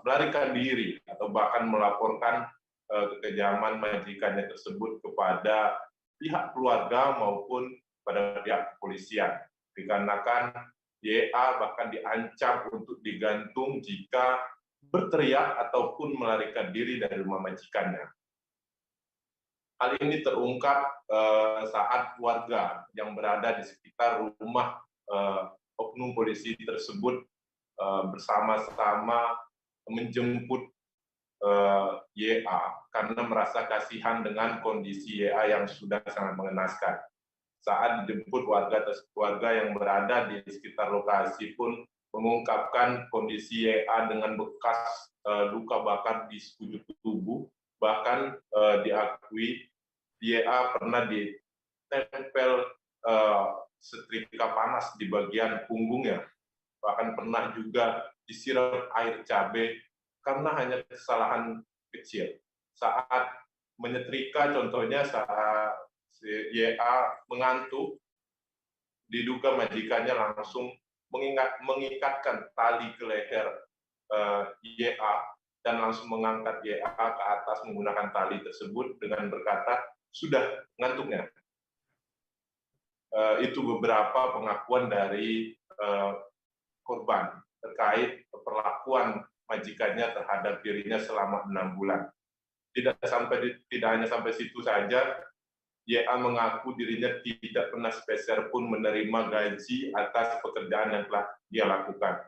melarikan diri atau bahkan melaporkan kekejaman majikannya tersebut kepada pihak keluarga maupun pada pihak kepolisian. Dikarenakan YA bahkan diancam untuk digantung jika berteriak ataupun melarikan diri dari rumah majikannya. Hal ini terungkap saat warga yang berada di sekitar rumah oknum polisi tersebut bersama-sama menjemput YA karena merasa kasihan dengan kondisi YA yang sudah sangat mengenaskan. Saat dijemput, warga yang berada di sekitar lokasi pun mengungkapkan kondisi YA dengan bekas luka bakar di sekujur tubuh, bahkan diakui YA pernah ditempel setrika panas di bagian punggungnya, bahkan pernah juga disiram air cabai karena hanya kesalahan kecil. Saat menyetrika, contohnya saat YA mengantuk, diduga majikannya langsung mengikatkan tali ke leher YA dan langsung mengangkat YA ke atas menggunakan tali tersebut dengan berkata, sudah ngantuknya. Itu beberapa pengakuan dari korban terkait perlakuan majikannya terhadap dirinya selama 6 bulan. Tidak hanya sampai situ saja, YA mengaku dirinya tidak pernah sepeser pun menerima gaji atas pekerjaan yang telah dia lakukan.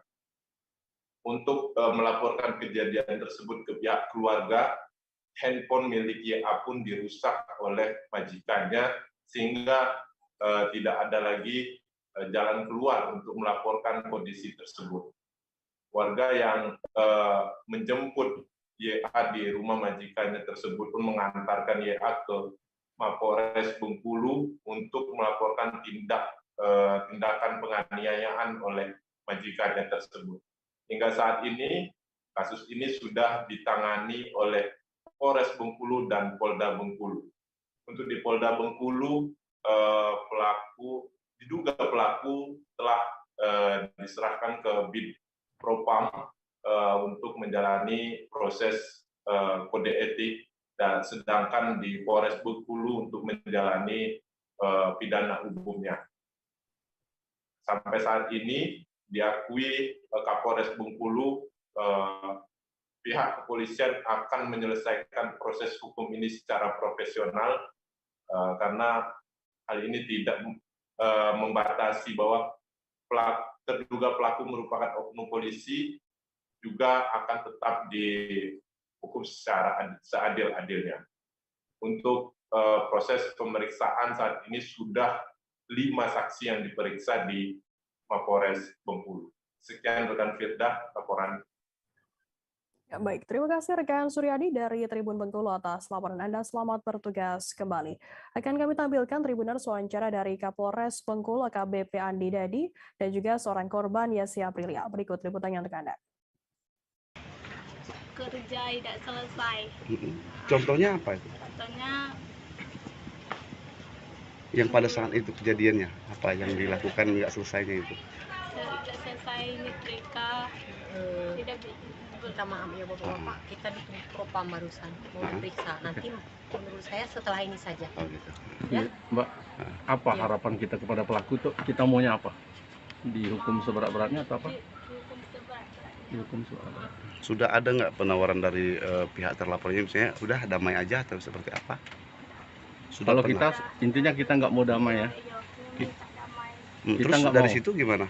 Untuk melaporkan kejadian tersebut ke pihak keluarga, handphone milik YA pun dirusak oleh majikannya, sehingga tidak ada lagi jalan keluar untuk melaporkan kondisi tersebut. Warga yang menjemput YA di rumah majikannya tersebut pun mengantarkan YA ke Mapores Bengkulu untuk melaporkan tindakan penganiayaan oleh majikannya tersebut. Hingga saat ini, kasus ini sudah ditangani oleh Polres Bengkulu dan Polda Bengkulu. Untuk di Polda Bengkulu, diduga pelaku telah diserahkan ke Bid Propam untuk menjalani proses kode etik, dan sedangkan di Polres Bengkulu untuk menjalani pidana umumnya. Sampai saat ini diakui Kapolres Bengkulu, pihak kepolisian akan menyelesaikan proses hukum ini secara profesional, karena hal ini tidak membatasi bahwa terduga pelaku merupakan oknum polisi, juga akan tetap dihukum secara seadil-adilnya. Untuk proses pemeriksaan saat ini sudah 5 saksi yang diperiksa di Mapores Bengkulu. Sekian rekan Firda, laporan. Ya, baik, terima kasih rekan Suryadi dari Tribun Bengkulu atas laporan Anda. Selamat bertugas kembali. Akan kami tampilkan Tribuners wawancara dari Kapolres Bengkulu AKBP Andi Dadi dan juga seorang korban Yesi Aprilia. Berikut liputannya untuk Anda. Kerja tidak selesai. Contohnya apa itu? Contohnya yang pada saat itu kejadiannya, apa yang dilakukan nggak selesainya itu? tidak selesai nyetrika, tidak minta maaf ya Bapak-Bapak, kita di propam barusan mau diperiksa. Nanti menurut saya setelah ini saja. Oh gitu. Ya. Mbak, apa harapan kita kepada pelaku itu? Kita maunya apa? Dihukum seberat-beratnya atau apa? Dihukum seberat-beratnya. Sudah ada nggak penawaran dari pihak terlapornya, misalnya udah damai aja atau seperti apa? Sudah Kalau pernah? kita intinya kita nggak mau damai ya. Kita Terus nggak dari mau. situ gimana?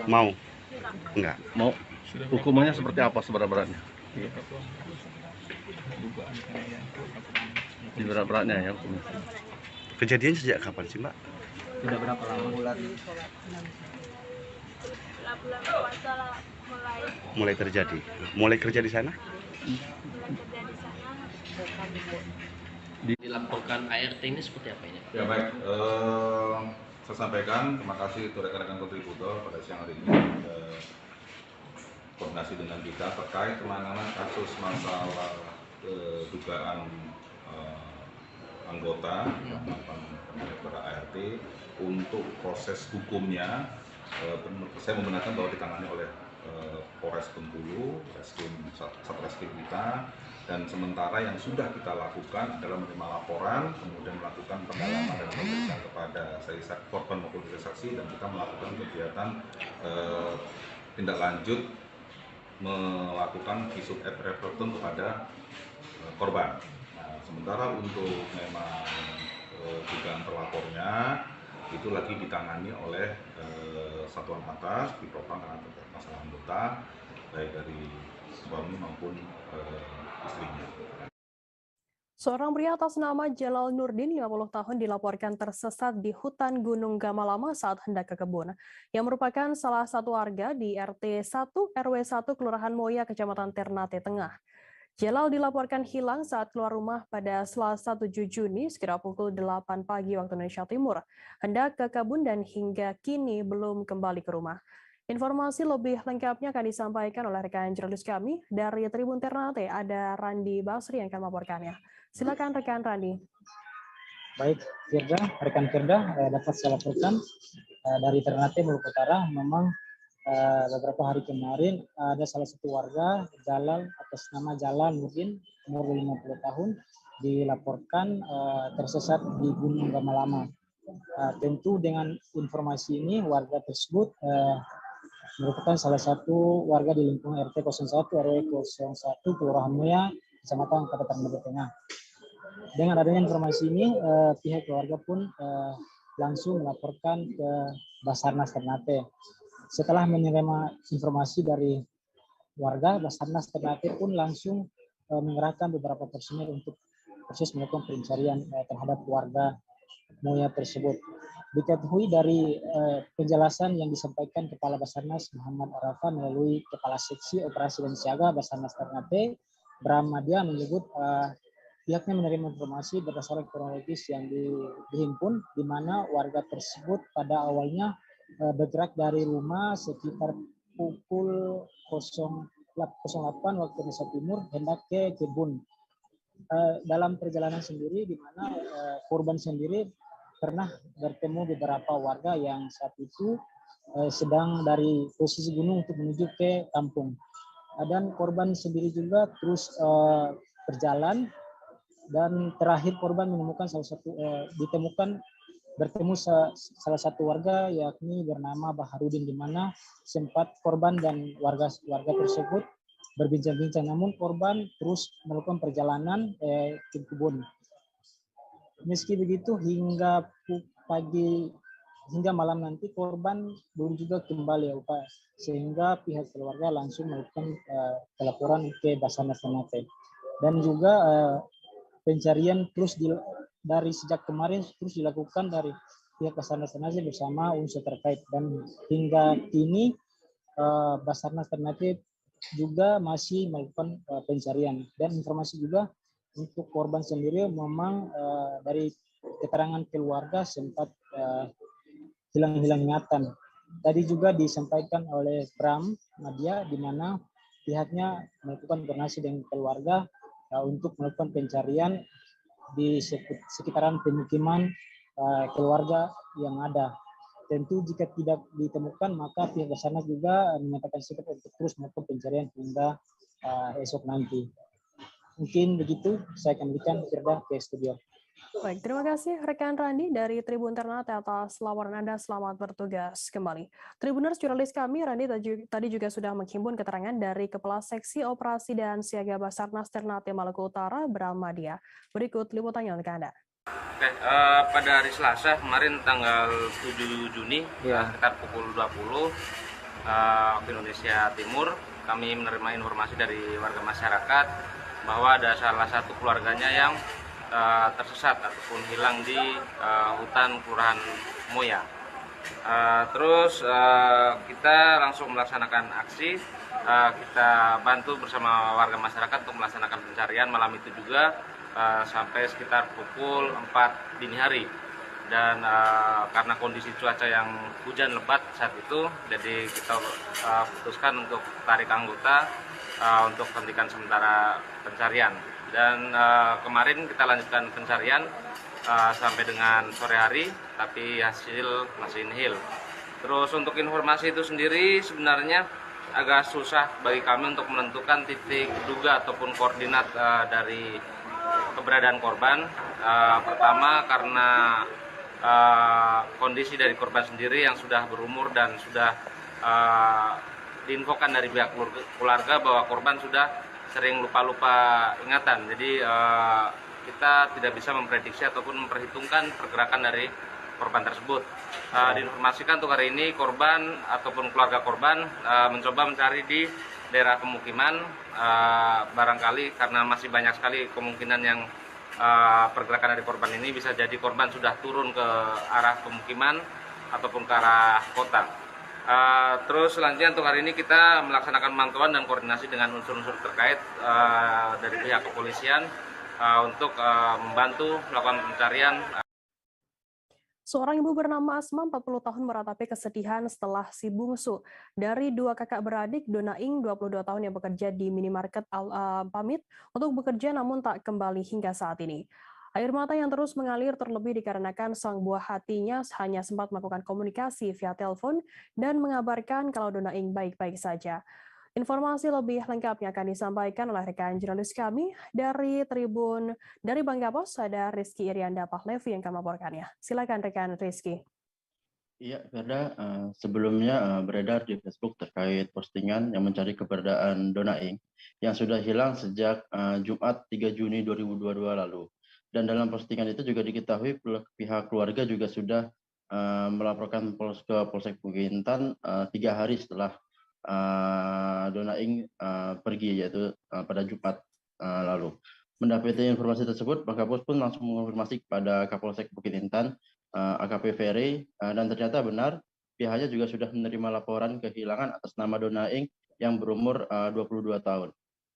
Mau? Enggak. Mau hukumannya seperti apa seberat-beratnya? Seberat-beratnya ya hukumnya. Kejadian sejak kapan sih Mbak? Sudah berapa lama? Bulan puasa Mulai terjadi. Mulai kerja di sana? Dilaporkan ART ini seperti apa ini? Ya baik, saya sampaikan terima kasih untuk rekan-rekan kontributor pada siang hari ini koordinasi dengan kita terkait penanganan kasus masalah dugaan anggota mantan penyelenggara ART untuk proses hukumnya. Saya membenarkan bahwa ditangani oleh Polres Bengkulu, Satreskrim kita, dan sementara yang sudah kita lakukan adalah menerima laporan, kemudian melakukan pendalaman dan pemeriksaan kepada korban maupun saksi, dan kita melakukan kegiatan tindak lanjut melakukan visum et repertum kepada korban. Nah, sementara untuk memang dugaan terlapornya itu lagi ditangani oleh satuan atas di Propam karena terkait masalah anggota baik dari suami maupun istrinya. Seorang pria atas nama Jalal Nurdin, 50 tahun, dilaporkan tersesat di hutan Gunung Gamalama saat hendak ke kebun, yang merupakan salah satu warga di RT 1 RW 1 Kelurahan Moya, Kecamatan Ternate Tengah. Jalal dilaporkan hilang saat keluar rumah pada Selasa 7 Juni sekitar pukul 8 pagi waktu Indonesia Timur. Hendak ke kebun dan hingga kini belum kembali ke rumah. Informasi lebih lengkapnya akan disampaikan oleh rekan jurnalis kami dari Tribun Ternate, ada Randi Basri yang akan melaporkannya. Silakan rekan Randi. Baik, Firda, rekan Firda, dapat saya laporkan dari Ternate Maluku Utara. Memang beberapa hari kemarin ada salah satu warga Jalal atas nama Jalal Nurdin, umur 50 tahun, dilaporkan tersesat di Gunung Gamalama. Tentu dengan informasi ini warga tersebut merupakan salah satu warga di lingkungan RT 01 RW 01 Kelurahan Moya, Kecamatan Ternate Tengah. Dengan adanya informasi ini, pihak keluarga pun langsung melaporkan ke Basarnas Ternate. Setelah menerima informasi dari warga, Basarnas Ternate pun langsung mengerahkan beberapa personil untuk proses melakukan pencarian terhadap warga Moya tersebut. Diketahui dari penjelasan yang disampaikan Kepala Basarnas Muhammad Arafa melalui Kepala Seksi Operasi dan Siaga Basarnas Ternate, Bram Madia, menyebut pihaknya menerima informasi berdasarkan kronologis yang dihimpun, di mana warga tersebut pada awalnya bergerak dari rumah sekitar pukul 08 waktu Indonesia Timur hendak ke kebun. Dalam perjalanan sendiri, di mana korban sendiri pernah bertemu beberapa warga yang saat itu sedang dari posisi gunung untuk menuju ke kampung. Dan korban sendiri juga terus berjalan, dan terakhir korban menemukan bertemu salah satu warga yakni bernama Baharudin, di mana sempat korban dan warga tersebut berbincang-bincang, namun korban terus melakukan perjalanan ke kebun. Meski begitu hingga malam nanti korban belum juga kembali, sehingga pihak keluarga langsung melakukan pelaporan ke Basarnas Ternate. Dan juga pencarian terus dari sejak kemarin terus dilakukan dari pihak Basarnas Ternate bersama unsur terkait, dan hingga kini Basarnas Ternate juga masih melakukan pencarian. Dan informasi juga untuk korban sendiri memang dari keterangan keluarga sempat hilang ingatan. Tadi juga disampaikan oleh Bram Madia, di mana pihaknya melakukan koordinasi dengan keluarga untuk melakukan pencarian di sekitaran pemukiman keluarga yang ada. Tentu jika tidak ditemukan, maka pihak Basarnas juga menyatakan sikap untuk terus melakukan pencarian hingga esok nanti. Mungkin begitu, saya kembalikan Firda ke studio. Baik, terima kasih rekan Randi dari Tribun Ternate atas laporan Anda. Selamat bertugas kembali. Tribuners, jurnalis kami Randi tadi juga sudah menghimpun keterangan dari Kepala Seksi Operasi dan Siaga Basarnas Ternate Maluku Utara, Bram Madia. Berikut liputannya untuk Anda. Oke, pada hari Selasa kemarin tanggal 7 Juni sekitar pukul 20 waktu Indonesia Timur, kami menerima informasi dari warga masyarakat bahwa ada salah satu keluarganya yang tersesat ataupun hilang di hutan Kelurahan Moya. Terus kita langsung melaksanakan aksi, kita bantu bersama warga masyarakat untuk melaksanakan pencarian malam itu juga sampai sekitar pukul 4 dini hari. Dan karena kondisi cuaca yang hujan lebat saat itu, jadi kita putuskan untuk tarik anggota untuk hentikan sementara pencarian. Dan kemarin kita lanjutkan pencarian sampai dengan sore hari, tapi hasil masih nihil. Terus untuk informasi itu sendiri sebenarnya agak susah bagi kami untuk menentukan titik duga ataupun koordinat dari keberadaan korban. Pertama karena kondisi dari korban sendiri yang sudah berumur dan sudah diinfokan dari pihak keluarga bahwa korban sudah sering lupa-lupa ingatan. Jadi kita tidak bisa memprediksi ataupun memperhitungkan pergerakan dari korban tersebut. Diinformasikan untuk hari ini korban ataupun keluarga korban mencoba mencari di daerah pemukiman, barangkali karena masih banyak sekali kemungkinan yang pergerakan dari korban ini bisa jadi korban sudah turun ke arah pemukiman ataupun ke arah kota. Terus selanjutnya untuk hari ini kita melaksanakan pemantauan dan koordinasi dengan unsur-unsur terkait dari pihak kepolisian untuk membantu melakukan pencarian. Seorang ibu bernama Asma, 40 tahun, meratapi kesedihan setelah si bungsu dari dua kakak beradik, Dona Ing, 22 tahun, yang bekerja di minimarket pamit untuk bekerja namun tak kembali hingga saat ini. Air mata yang terus mengalir terlebih dikarenakan sang buah hatinya hanya sempat melakukan komunikasi via telepon dan mengabarkan kalau Dona Ing baik-baik saja. Informasi lebih lengkapnya akan disampaikan oleh rekan jurnalis kami dari Tribun dari Bangka Pos, ada Rizky Irianda Pahlevi yang akan melaporkannya. Silakan rekan Rizky. Iya, Verda, sebelumnya beredar di Facebook terkait postingan yang mencari keberadaan Dona Ing yang sudah hilang sejak Jumat 3 Juni 2022 lalu. Dan dalam postingan itu juga diketahui pihak keluarga juga sudah melaporkan ke Polsek Bugintan 3 hari setelah Dona Ing pergi, yaitu pada Jumat lalu. Mendapati informasi tersebut, Bangka Pos pun langsung mengonfirmasi kepada Kapolsek Bukit Intan, AKP Ferry, dan ternyata benar pihaknya juga sudah menerima laporan kehilangan atas nama Dona Ing yang berumur 22 tahun.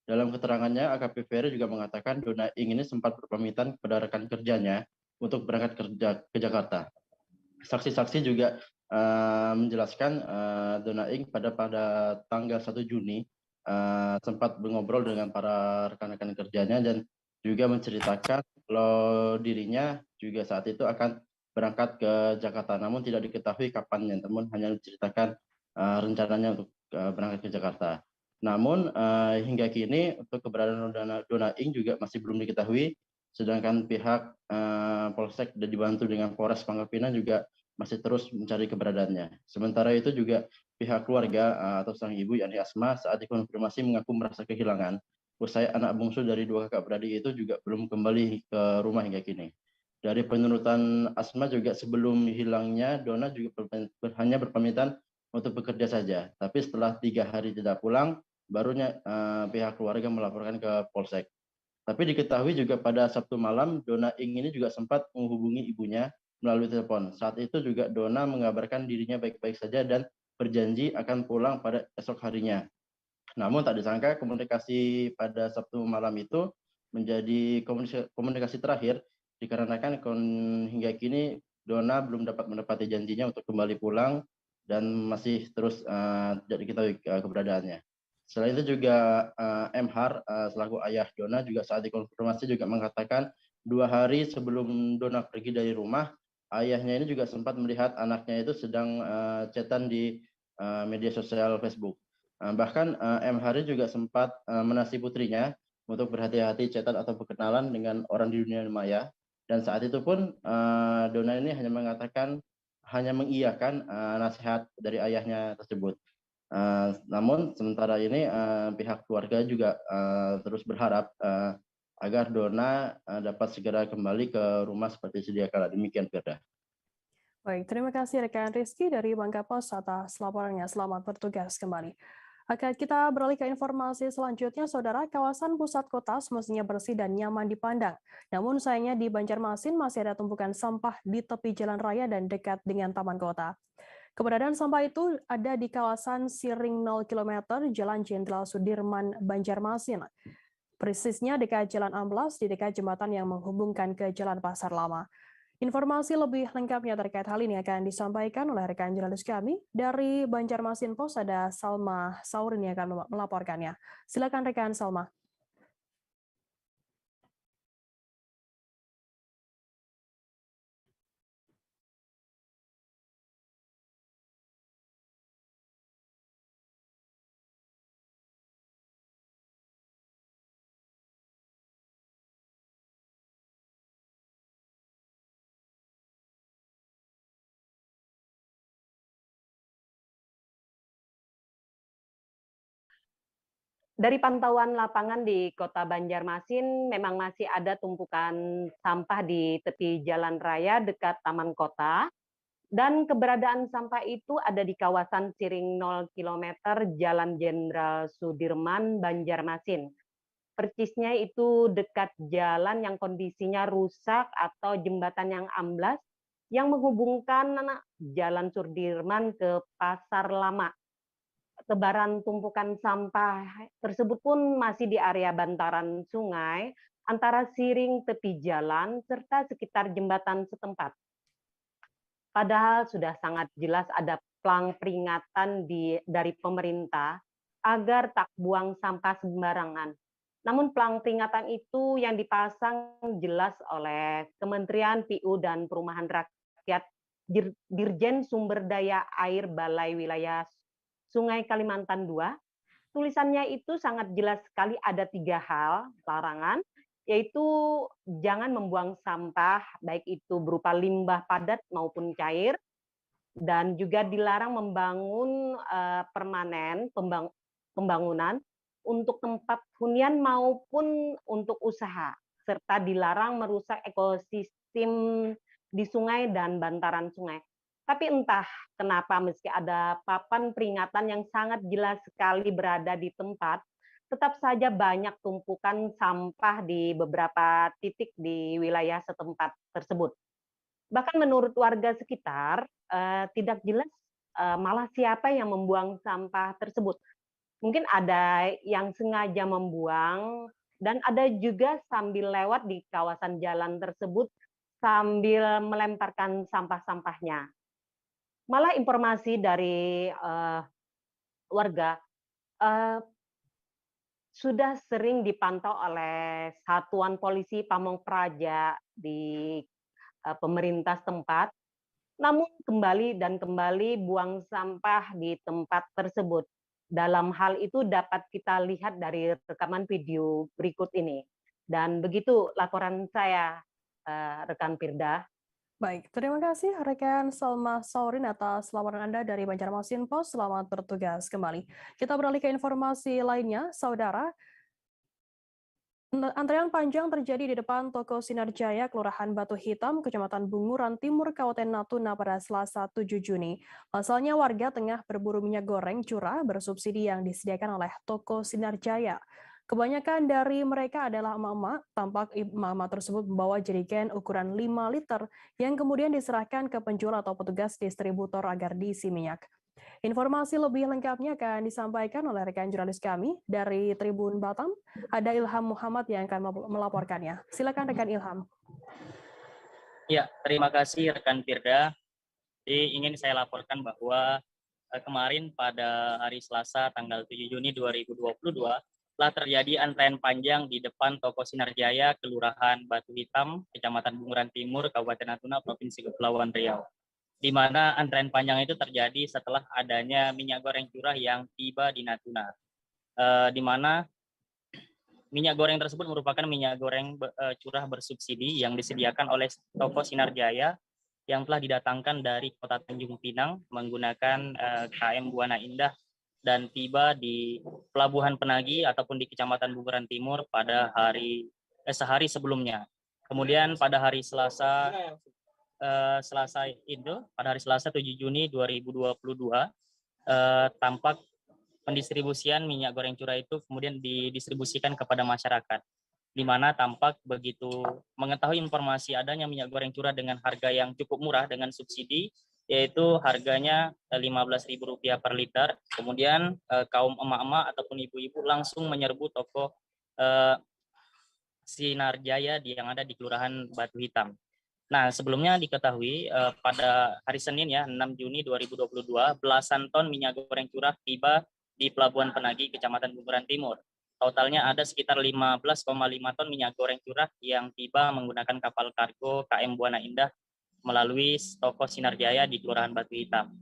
Dalam keterangannya, AKP Ferry juga mengatakan Dona Ing ini sempat berpamitan kepada rekan kerjanya untuk berangkat kerja ke Jakarta. Saksi-saksi juga menjelaskan Dona Ing pada tanggal 1 Juni sempat mengobrol dengan para rekan-rekan kerjanya dan juga menceritakan kalau dirinya juga saat itu akan berangkat ke Jakarta, namun tidak diketahui kapannya, namun hanya menceritakan rencananya untuk berangkat ke Jakarta. Namun hingga kini untuk keberadaan Dona Ing juga masih belum diketahui, sedangkan pihak Polsek dan dibantu dengan Polres Pangkal Pinang juga masih terus mencari keberadaannya. Sementara itu juga pihak keluarga atau sang ibu yakni Asma saat dikonfirmasi mengaku merasa kehilangan. Usai anak bungsu dari dua kakak beradik itu juga belum kembali ke rumah hingga kini. Dari penurutan Asma juga sebelum hilangnya Dona juga hanya berpamitan untuk bekerja saja. Tapi setelah 3 hari tidak pulang, barunya pihak keluarga melaporkan ke Polsek. Tapi diketahui juga pada Sabtu malam, Dona Ing ini juga sempat menghubungi ibunya melalui telepon. Saat itu juga Dona mengabarkan dirinya baik-baik saja dan berjanji akan pulang pada esok harinya. Namun tak disangka komunikasi pada Sabtu malam itu menjadi komunikasi terakhir dikarenakan hingga kini Dona belum dapat menepati janjinya untuk kembali pulang dan masih terus tidak diketahui keberadaannya. Selain itu juga MH selaku ayah Dona juga saat dikonfirmasi juga mengatakan 2 hari sebelum Dona pergi dari rumah, ayahnya ini juga sempat melihat anaknya itu sedang chatan di media sosial Facebook. Bahkan M. Hari juga sempat menasih putrinya untuk berhati-hati chatan atau berkenalan dengan orang di dunia maya. Dan saat itu pun Dona ini hanya mengiyakan nasihat dari ayahnya tersebut. Namun sementara ini pihak keluarga juga terus berharap agar Dona dapat segera kembali ke rumah seperti sedia kala. Demikian, Firda. Baik, terima kasih rekan Rizky dari Bangka Pos atas laporannya. Selamat bertugas kembali. Oke, kita beralih ke informasi selanjutnya, Saudara. Kawasan pusat kota semestinya bersih dan nyaman dipandang. Namun sayangnya di Banjarmasin masih ada tumpukan sampah di tepi jalan raya dan dekat dengan taman kota. Keberadaan sampah itu ada di kawasan Siring 0 km Jalan Jenderal Sudirman, Banjarmasin. Persisnya dekat Jalan Amblas di dekat jembatan yang menghubungkan ke Jalan Pasar Lama. Informasi lebih lengkapnya terkait hal ini akan disampaikan oleh rekan jurnalis kami dari Banjarmasin Pos, ada Salma Saurin yang akan melaporkannya. Silakan rekan Salma. Dari pantauan lapangan di Kota Banjarmasin, memang masih ada tumpukan sampah di tepi jalan raya dekat Taman Kota. Dan keberadaan sampah itu ada di kawasan Siring 0 km Jalan Jenderal Sudirman, Banjarmasin. Persisnya itu dekat jalan yang kondisinya rusak atau jembatan yang amblas yang menghubungkan Jalan Sudirman ke Pasar Lama. Tebaran tumpukan sampah tersebut pun masih di area bantaran sungai antara siring tepi jalan serta sekitar jembatan setempat. Padahal sudah sangat jelas ada plang peringatan dari pemerintah agar tak buang sampah sembarangan. Namun plang peringatan itu yang dipasang jelas oleh Kementerian PU dan Perumahan Rakyat Dirjen Sumber Daya Air Balai Wilayah Sungai Kalimantan II. Tulisannya itu sangat jelas sekali, ada 3 hal larangan, yaitu jangan membuang sampah, baik itu berupa limbah padat maupun cair, dan juga dilarang membangun permanen pembangunan untuk tempat hunian maupun untuk usaha, serta dilarang merusak ekosistem di sungai dan bantaran sungai. Tapi entah kenapa meski ada papan peringatan yang sangat jelas sekali berada di tempat, tetap saja banyak tumpukan sampah di beberapa titik di wilayah setempat tersebut. Bahkan menurut warga sekitar, tidak jelas malah siapa yang membuang sampah tersebut. Mungkin ada yang sengaja membuang, dan ada juga sambil lewat di kawasan jalan tersebut sambil melemparkan sampah-sampahnya. Malah informasi dari warga sudah sering dipantau oleh Satuan Polisi Pamong Praja di pemerintah setempat, namun kembali buang sampah di tempat tersebut. Dalam hal itu dapat kita lihat dari rekaman video berikut ini. Dan begitu laporan saya, rekan Firda. Baik, terima kasih rekan Salma Saurin atas laporan Anda dari Banjarmasin Pos. Selamat bertugas kembali. Kita beralih ke informasi lainnya, Saudara. Antrean panjang terjadi di depan toko Sinarjaya, Kelurahan Batu Hitam, Kecamatan Bunguran Timur, Kabupaten Natuna pada Selasa 7 Juni. Pasalnya warga tengah berburu minyak goreng curah bersubsidi yang disediakan oleh toko Sinarjaya. Kebanyakan dari mereka adalah emak-emak. Tampak emak-emak tersebut membawa jerigen ukuran 5 liter yang kemudian diserahkan ke penjual atau petugas distributor agar diisi minyak. Informasi lebih lengkapnya akan disampaikan oleh rekan jurnalis kami dari Tribun Batam. Ada Ilham Muhammad yang akan melaporkannya. Silakan rekan Ilham. Ya, terima kasih rekan Firda. Ingin saya laporkan bahwa kemarin pada hari Selasa tanggal 7 Juni 2022 telah terjadi antrean panjang di depan toko Sinarjaya, Kelurahan Batu Hitam, Kecamatan Bunguran Timur, Kabupaten Natuna, Provinsi Kepulauan Riau. di mana antrean panjang itu terjadi setelah adanya minyak goreng curah yang tiba di Natuna, di mana minyak goreng tersebut merupakan minyak goreng curah bersubsidi yang disediakan oleh toko Sinar Jaya yang telah didatangkan dari Kota Tanjung Pinang menggunakan KM Buana Indah dan tiba di Pelabuhan Penagi ataupun di Kecamatan Bunguran Timur pada sehari sebelumnya. Kemudian pada hari Selasa pada hari Selasa 7 Juni 2022 tampak pendistribusian minyak goreng curah itu kemudian didistribusikan kepada masyarakat, di mana tampak begitu mengetahui informasi adanya minyak goreng curah dengan harga yang cukup murah dengan subsidi, yaitu harganya Rp15.000 per liter. Kemudian kaum emak-emak ataupun ibu-ibu langsung menyerbu toko Sinar Jaya yang ada di Kelurahan Batu Hitam. Nah, sebelumnya diketahui pada hari Senin ya, 6 Juni 2022, belasan ton minyak goreng curah tiba di Pelabuhan Penagi, Kecamatan Bunguran Timur. Totalnya ada sekitar 15,5 ton minyak goreng curah yang tiba menggunakan kapal kargo KM Buana Indah melalui toko Sinar Jaya di Kelurahan Batu Hitam.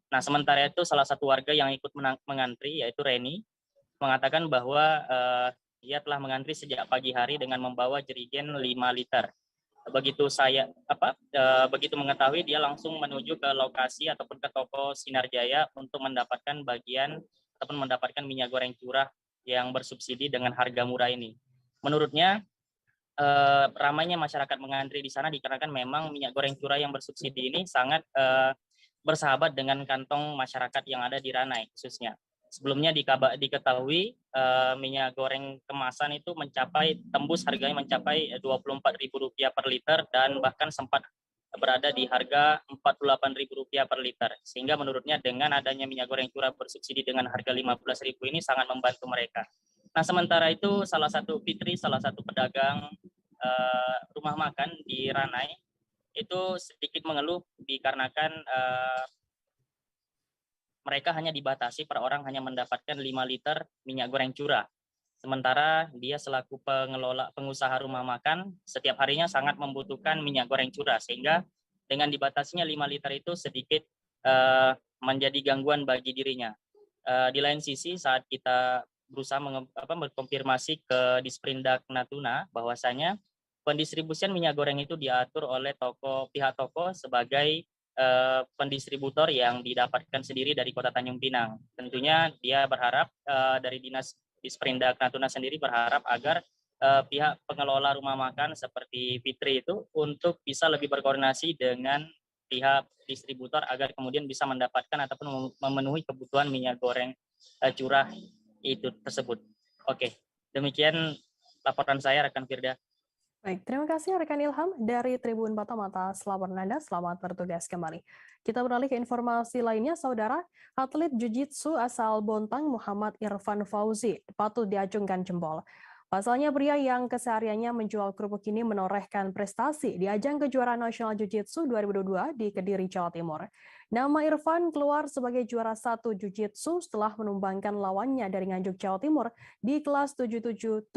Nah, sementara itu salah satu warga yang ikut mengantri, yaitu Reni, mengatakan bahwa ia telah mengantri sejak pagi hari dengan membawa jerigen 5 liter. Begitu begitu mengetahui, dia langsung menuju ke lokasi ataupun ke toko Sinar Jaya untuk mendapatkan mendapatkan minyak goreng curah yang bersubsidi dengan harga murah ini. Menurutnya, ramainya masyarakat mengantri di sana dikarenakan memang minyak goreng curah yang bersubsidi ini sangat bersahabat dengan kantong masyarakat yang ada di Ranai khususnya. Sebelumnya diketahui minyak goreng kemasan itu tembus harganya mencapai Rp24.000 per liter dan bahkan sempat berada di harga Rp48.000 per liter. Sehingga menurutnya dengan adanya minyak goreng curah bersubsidi dengan harga Rp15.000 ini sangat membantu mereka. Nah, sementara itu Fitri, salah satu pedagang rumah makan di Ranai, itu sedikit mengeluh dikarenakan mereka hanya dibatasi per orang hanya mendapatkan 5 liter minyak goreng curah. Sementara dia selaku pengusaha rumah makan setiap harinya sangat membutuhkan minyak goreng curah, sehingga dengan dibatasinya 5 liter itu sedikit menjadi gangguan bagi dirinya. Di lain sisi, saat kita berusaha mengkonfirmasi ke Disperindak Natuna bahwasanya pendistribusian minyak goreng itu diatur oleh pihak toko sebagai pendistributor yang didapatkan sendiri dari Kota Tanjung Pinang. Tentunya dia berharap dari Dinas Disperindak Natuna sendiri berharap agar pihak pengelola rumah makan seperti Fitri itu untuk bisa lebih berkoordinasi dengan pihak distributor agar kemudian bisa mendapatkan ataupun memenuhi kebutuhan minyak goreng curah itu tersebut. Oke, demikian laporan saya, rekan Firda. Baik, terima kasih rekan Ilham dari Tribun Batam atas laporan Anda. Selamat bertugas kembali. Kita beralih ke informasi lainnya, Saudara. Atlet Jiu-Jitsu asal Bontang Muhammad Irfan Fauzi patut diacungkan jempol. Pasalnya pria yang kesehariannya menjual kerupuk ini menorehkan prestasi di ajang kejuaraan nasional Jiu-Jitsu 2022 di Kediri, Jawa Timur. Nama Irfan keluar sebagai juara 1 Jiu-Jitsu setelah menumbangkan lawannya dari Nganjuk, Jawa Timur di kelas 77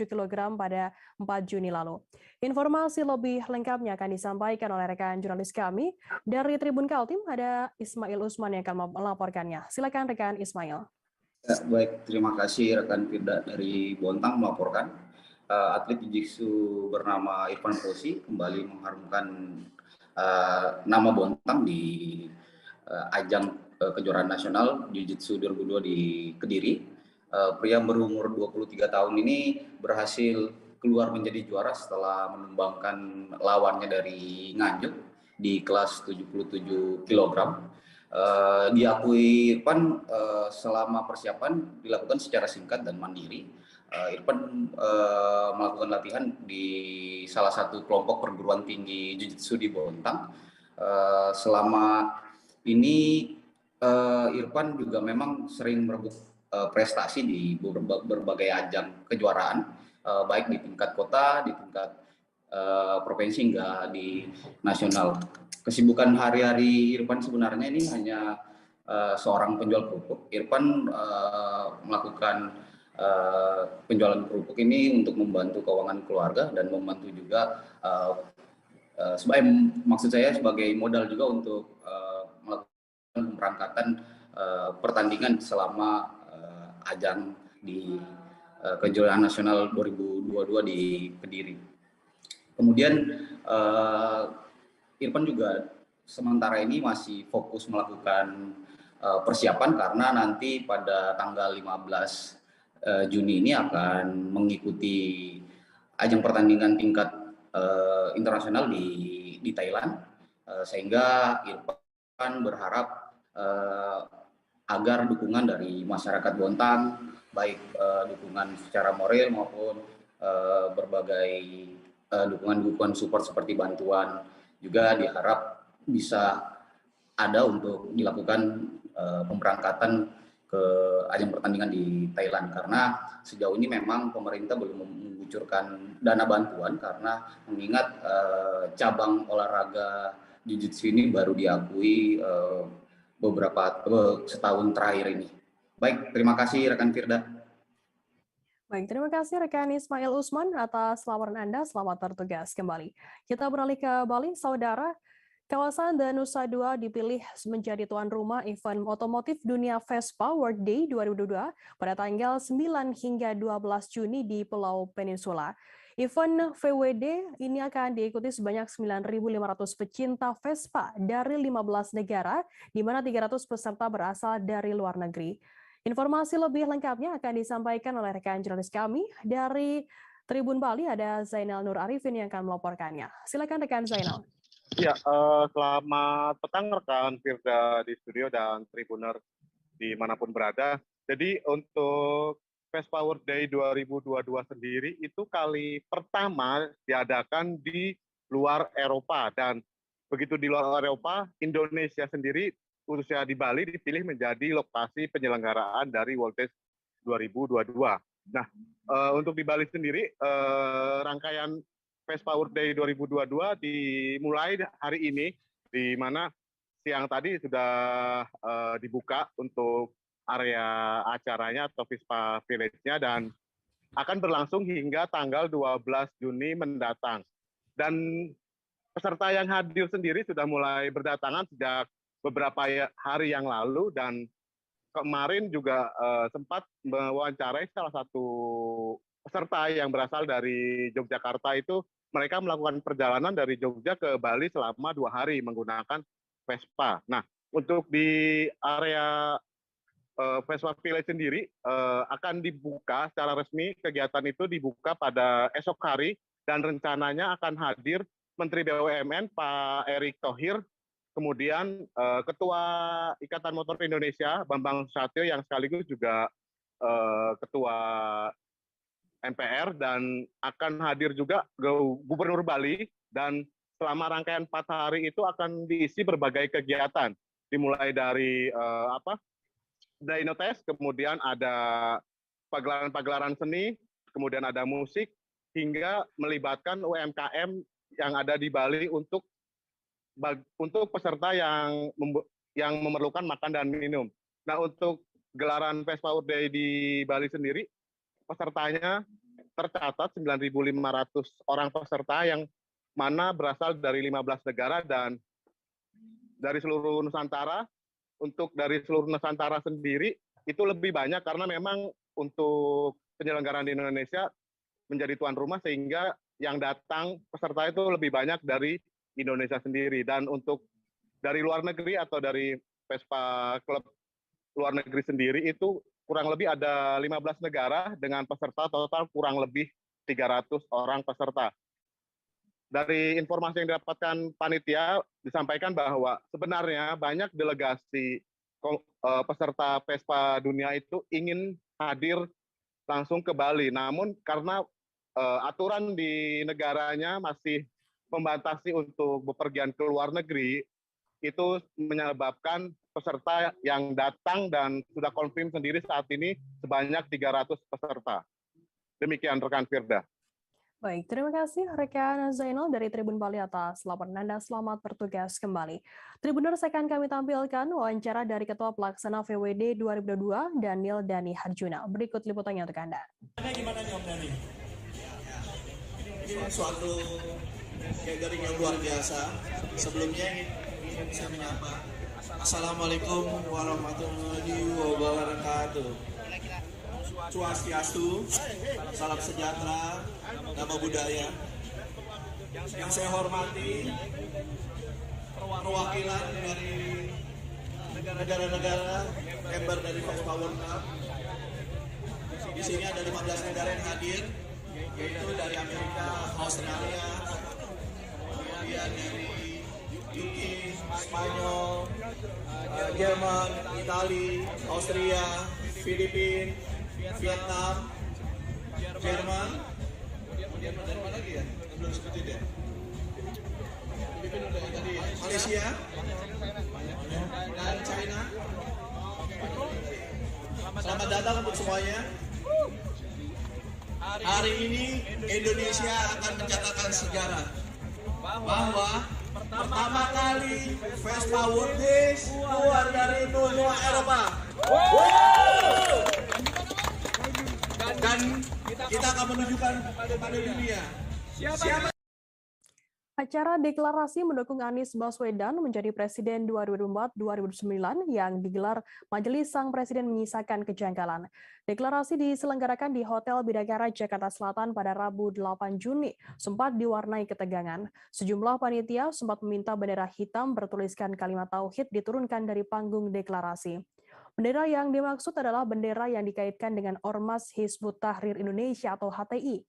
kg pada 4 Juni lalu. Informasi lebih lengkapnya akan disampaikan oleh rekan jurnalis kami dari Tribun Kaltim, ada Ismail Usman yang akan melaporkannya. Silakan rekan Ismail. Ya, baik, terima kasih rekan Firda dari Bontang melaporkan. Atlet Jiu-Jitsu bernama Irfan Fauzi kembali mengharumkan nama Bontang di ajang kejuaraan nasional Jiu-Jitsu 2022 di Kediri. Pria berumur 23 tahun ini berhasil keluar menjadi juara setelah menumbangkan lawannya dari Nganjuk di kelas 77 kg. Diakui Irfan selama persiapan dilakukan secara singkat dan mandiri. Irfan melakukan latihan di salah satu kelompok perguruan tinggi Jiu-Jitsu di Bontang. Selama ini Irfan juga memang sering merebut prestasi di berbagai ajang kejuaraan, baik di tingkat kota, di tingkat provinsi hingga di nasional. Kesibukan hari-hari Irfan sebenarnya ini hanya seorang penjual kerupuk. Irfan melakukan penjualan kerupuk ini untuk membantu keuangan keluarga dan membantu juga maksud saya sebagai modal juga untuk pemberangkatan pertandingan selama ajang di kejuaraan nasional 2022 di Kediri. Kemudian Irfan juga sementara ini masih fokus melakukan persiapan karena nanti pada tanggal 15 Juni ini akan mengikuti ajang pertandingan tingkat internasional di Thailand, sehingga Irfan berharap agar dukungan dari masyarakat Bontang, baik dukungan secara moral maupun berbagai dukungan support seperti bantuan, juga diharap bisa ada untuk dilakukan pemberangkatan ke ajang pertandingan di Thailand, karena sejauh ini memang pemerintah belum mengucurkan dana bantuan karena mengingat cabang olahraga jiu-jitsu ini baru diakui beberapa setahun terakhir ini. Baik, terima kasih rekan Firda. Baik, terima kasih rekan Ismail Usman atas laporan Anda. Selamat bertugas kembali. Kita beralih ke Bali, saudara. Kawasan Danusa 2 dipilih menjadi tuan rumah event otomotif dunia Vespa World Day 2022 pada tanggal 9 hingga 12 Juni di Pulau Peninsula. Event VWD ini akan diikuti sebanyak 9.500 pecinta Vespa dari 15 negara, di mana 300 peserta berasal dari luar negeri. Informasi lebih lengkapnya akan disampaikan oleh rekan jurnalis kami dari Tribun Bali, ada Zainal Nur Arifin yang akan melaporkannya. Silakan rekan Zainal. Ya, selamat petang rekan Firda di studio dan Tribuner dimanapun berada. Jadi untuk Vespa World Day 2022 sendiri itu kali pertama diadakan di luar Eropa, dan begitu di luar Eropa, Indonesia sendiri khususnya di Bali dipilih menjadi lokasi penyelenggaraan dari World Day 2022. Nah, untuk di Bali sendiri rangkaian Vespa World Day 2022 dimulai hari ini, di mana siang tadi sudah dibuka untuk area acaranya atau Vespa Village-nya, dan akan berlangsung hingga tanggal 12 Juni mendatang. Dan peserta yang hadir sendiri sudah mulai berdatangan sejak beberapa hari yang lalu, dan kemarin juga sempat mewawancarai salah satu peserta yang berasal dari Yogyakarta. Itu mereka melakukan perjalanan dari Jogja ke Bali selama 2 hari menggunakan Vespa. Nah, untuk di area Vespa Village sendiri akan dibuka secara resmi, kegiatan itu dibuka pada esok hari, dan rencananya akan hadir Menteri BUMN Pak Erick Thohir, kemudian Ketua Ikatan Motor Indonesia Bambang Susatyo yang sekaligus juga Ketua MPR, dan akan hadir juga Gubernur Bali, dan selama rangkaian 4 hari itu akan diisi berbagai kegiatan, dimulai dari Dynotes, kemudian ada pagelaran seni, kemudian ada musik, hingga melibatkan UMKM yang ada di Bali untuk peserta yang memerlukan makan dan minum. Nah, untuk gelaran Vespa World Day di Bali sendiri, pesertanya tercatat 9.500 orang peserta, yang mana berasal dari 15 negara dan dari seluruh Nusantara. Untuk dari seluruh Nusantara sendiri itu lebih banyak karena memang untuk penyelenggaraan di Indonesia menjadi tuan rumah, sehingga yang datang peserta itu lebih banyak dari Indonesia sendiri. Dan untuk dari luar negeri atau dari Vespa Club luar negeri sendiri itu kurang lebih ada 15 negara dengan peserta total kurang lebih 300 orang peserta. Dari informasi yang didapatkan panitia disampaikan bahwa sebenarnya banyak delegasi peserta Vespa dunia itu ingin hadir langsung ke Bali, namun karena aturan di negaranya masih membatasi untuk bepergian ke luar negeri, itu menyebabkan peserta yang datang dan sudah confirm sendiri saat ini sebanyak 300 peserta. Demikian rekan Firda. Baik, terima kasih rekan Zainal dari Tribun Bali atas laporan Anda. Selamat bertugas kembali. Tribuners, akan kami tampilkan wawancara dari Ketua Pelaksana VWD 2022, Daniel Dani Harjuna. Berikut liputannya untuk Anda. Gimana nih Om Dani? Ini suatu gathering yang luar biasa. Sebelumnya saya menyapa Assalamualaikum warahmatullahi wabarakatuh. Swastiastu, salam sejahtera, nama budaya. Yang saya hormati perwakilan dari negara-negara member dari Fast Power Club. Di sini ada 15 negara yang hadir, yaitu dari Amerika, Australia, kemudian dari UK, Spanyol, Jerman, Itali, Austria, Filipina, Vietnam, Jerman, kemudian dari mana lagi ya? Belum sebutin ya. Filipina udah tadi, Malaysia, dan China. Selamat datang untuk semuanya. Hari ini Indonesia akan mencatatkan sejarah bahwa pertama kali Fast Power Days keluar dari benua Eropa. Dan kita akan menunjukkan pada dunia siapa. Acara deklarasi mendukung Anies Baswedan menjadi Presiden 2024-2029 yang digelar Majelis Sang Presiden menyisakan kejanggalan. Deklarasi diselenggarakan di Hotel Bidakara, Jakarta Selatan pada Rabu 8 Juni, sempat diwarnai ketegangan. Sejumlah panitia sempat meminta bendera hitam bertuliskan kalimat tauhid diturunkan dari panggung deklarasi. Bendera yang dimaksud adalah bendera yang dikaitkan dengan Ormas Hizbut Tahrir Indonesia atau HTI.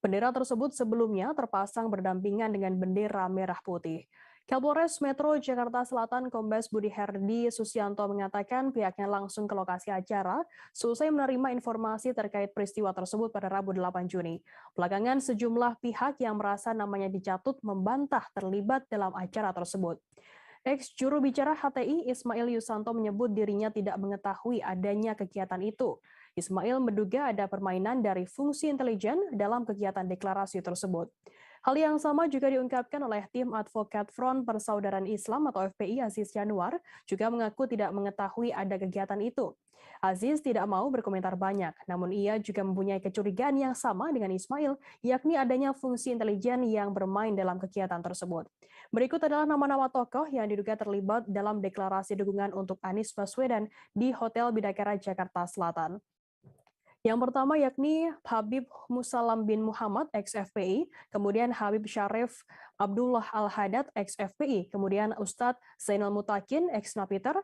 Bendera tersebut sebelumnya terpasang berdampingan dengan bendera merah putih. Kapolres Metro Jakarta Selatan Kombes Budi Herdi Susianto mengatakan pihaknya langsung ke lokasi acara selesai menerima informasi terkait peristiwa tersebut pada Rabu 8 Juni. Belakangan sejumlah pihak yang merasa namanya dicatut membantah terlibat dalam acara tersebut. Ex-juru bicara HTI Ismail Yusanto menyebut dirinya tidak mengetahui adanya kegiatan itu. Ismail menduga ada permainan dari fungsi intelijen dalam kegiatan deklarasi tersebut. Hal yang sama juga diungkapkan oleh tim advokat Front Persaudaraan Islam atau FPI Aziz Yanuar, juga mengaku tidak mengetahui ada kegiatan itu. Aziz tidak mau berkomentar banyak, namun ia juga mempunyai kecurigaan yang sama dengan Ismail, yakni adanya fungsi intelijen yang bermain dalam kegiatan tersebut. Berikut adalah nama-nama tokoh yang diduga terlibat dalam deklarasi dukungan untuk Anies Baswedan di Hotel Bidakara, Jakarta Selatan. Yang pertama yakni Habib Musallam bin Muhammad ex-FPI, kemudian Habib Syarif Abdullah Al-Haddad ex-FPI, kemudian Ustadz Zainal Mutakin ex-Napiter,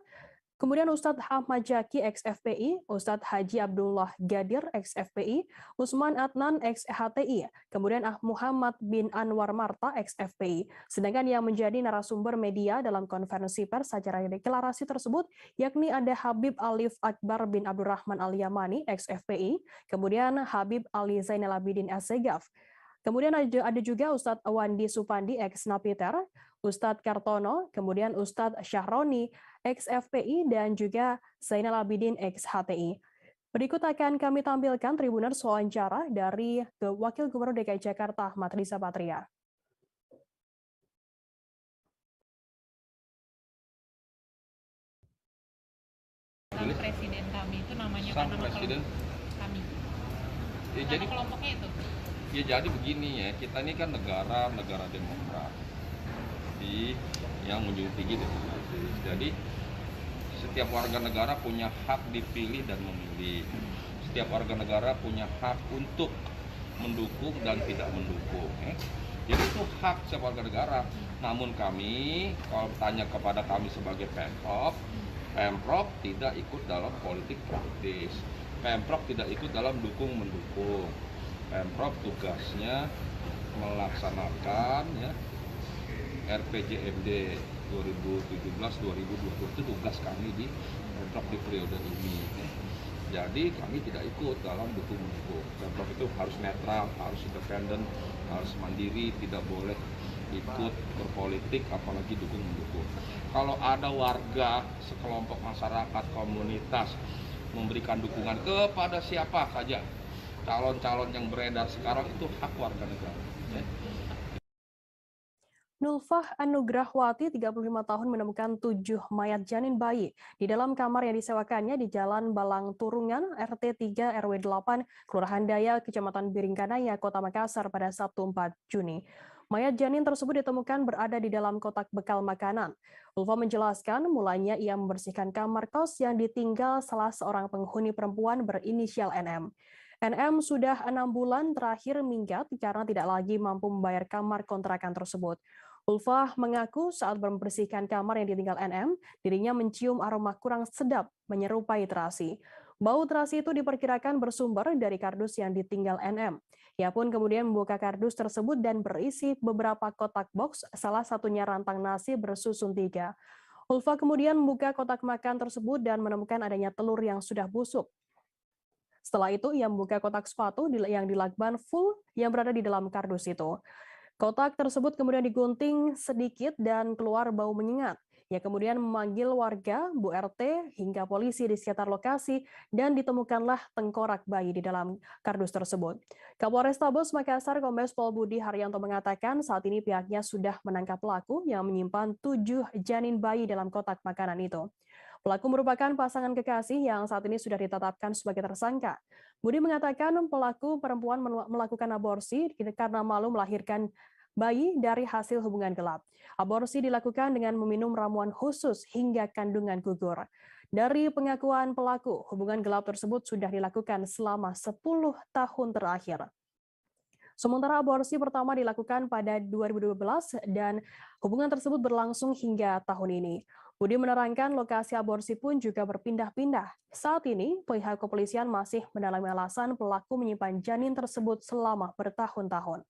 kemudian Ustadz Ahmad Jaki ex-FPI, Ustadz Haji Abdullah Gadir ex-FPI, Usman Adnan ex-HTI, kemudian Muhammad bin Anwar Marta ex-FPI. Sedangkan yang menjadi narasumber media dalam konferensi pers acara deklarasi tersebut yakni ada Habib Alif Akbar bin Abdurrahman Al-Yamani ex-FPI, kemudian Habib Ali Zainal Abidin Assegaf. Kemudian ada juga Ustadz Wandi Supandi ex-Napiter, Ustadz Kartono, kemudian Ustadz Syahroni ex-FPI, dan juga Zainal Abidin ex-HTI. Berikut akan kami tampilkan Tribuners wawancara dari Wakil Gubernur DKI Jakarta Ahmad Riza Patria. Sang presiden kami itu namanya Sang karena presiden kami. ya, Nama jadi kelompoknya itu. ya jadi begini ya, kita ini kan negara demokrasi yang menjunjung tinggi demokrasi. Jadi setiap warga negara punya hak dipilih dan memilih. Setiap warga negara punya hak untuk mendukung dan tidak mendukung. Jadi itu hak setiap warga negara. Namun kami, kalau bertanya kepada kami sebagai Pemprov tidak ikut dalam politik praktis. Pemprov tidak ikut dalam dukung-mendukung. Pemprov tugasnya melaksanakan ya, RPJMD 2017-2020 itu tugas kami di Pemprov di periode ini. Jadi kami tidak ikut dalam dukung-mendukung. Pemprov itu harus netral, harus independen, harus mandiri, tidak boleh ikut berpolitik apalagi dukung-mendukung. Kalau ada warga, sekelompok masyarakat, komunitas memberikan dukungan kepada siapa saja, calon-calon yang beredar sekarang itu hak warga negara. Nulfah Anugrahwati, 35 tahun, menemukan 7 mayat janin bayi di dalam kamar yang disewakannya di Jalan Balang Turungan, RT 3 RW 8, Kelurahan Daya, Kecamatan Biringkanaya, Kota Makassar pada Sabtu 4 Juni. Mayat janin tersebut ditemukan berada di dalam kotak bekal makanan. Ulfa menjelaskan mulanya ia membersihkan kamar kos yang ditinggal salah seorang penghuni perempuan berinisial NM. NM sudah 6 bulan terakhir minggat karena tidak lagi mampu membayar kamar kontrakan tersebut. Ulfa mengaku saat membersihkan kamar yang ditinggal NM, dirinya mencium aroma kurang sedap menyerupai terasi. Bau terasi itu diperkirakan bersumber dari kardus yang ditinggal NM. Ia pun kemudian membuka kardus tersebut dan berisi beberapa kotak box, salah satunya rantang nasi bersusun 3. Ulfa kemudian membuka kotak makan tersebut dan menemukan adanya telur yang sudah busuk. Setelah itu, ia membuka kotak sepatu yang dilakban full yang berada di dalam kardus itu. Kotak tersebut kemudian digunting sedikit dan keluar bau menyengat. Ia kemudian memanggil warga, Bu RT, hingga polisi di sekitar lokasi dan ditemukanlah tengkorak bayi di dalam kardus tersebut. Kapolrestabes Makassar Kombes Pol Budi Haryanto mengatakan saat ini pihaknya sudah menangkap pelaku yang menyimpan 7 janin bayi dalam kotak makanan itu. Pelaku merupakan pasangan kekasih yang saat ini sudah ditetapkan sebagai tersangka. Budi mengatakan pelaku perempuan melakukan aborsi karena malu melahirkan bayi dari hasil hubungan gelap. Aborsi dilakukan dengan meminum ramuan khusus hingga kandungan gugur. Dari pengakuan pelaku, hubungan gelap tersebut sudah dilakukan selama 10 tahun terakhir. Sementara aborsi pertama dilakukan pada 2012 dan hubungan tersebut berlangsung hingga tahun ini. Budi menerangkan lokasi aborsi pun juga berpindah-pindah. Saat ini, pihak kepolisian masih mendalami alasan pelaku menyimpan janin tersebut selama bertahun-tahun.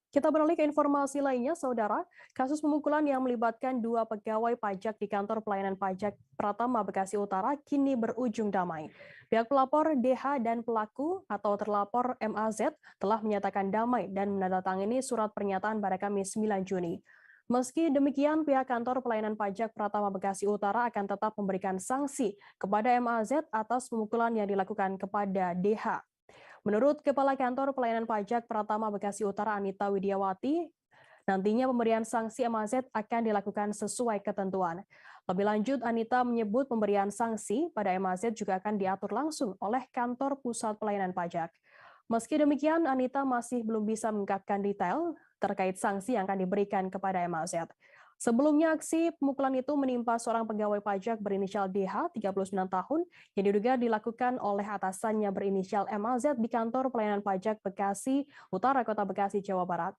Kita beralih ke informasi lainnya, Saudara. Kasus pemukulan yang melibatkan 2 pegawai pajak di kantor pelayanan pajak Pratama Bekasi Utara kini berujung damai. Pihak pelapor DH dan pelaku atau terlapor MAZ telah menyatakan damai dan menandatangani surat pernyataan pada Kamis 9 Juni. Meski demikian, pihak kantor pelayanan pajak Pratama Bekasi Utara akan tetap memberikan sanksi kepada MAZ atas pemukulan yang dilakukan kepada DH. Menurut Kepala Kantor Pelayanan Pajak Pratama Bekasi Utara Anita Widiawati, nantinya pemberian sanksi MAZ akan dilakukan sesuai ketentuan. Lebih lanjut, Anita menyebut pemberian sanksi pada MAZ juga akan diatur langsung oleh Kantor Pusat Pelayanan Pajak. Meski demikian, Anita masih belum bisa mengungkapkan detail terkait sanksi yang akan diberikan kepada MAZ. Sebelumnya, aksi pemukulan itu menimpa seorang pegawai pajak berinisial DH, 39 tahun, yang diduga dilakukan oleh atasannya berinisial MAZ di kantor pelayanan pajak Bekasi Utara, Kota Bekasi, Jawa Barat.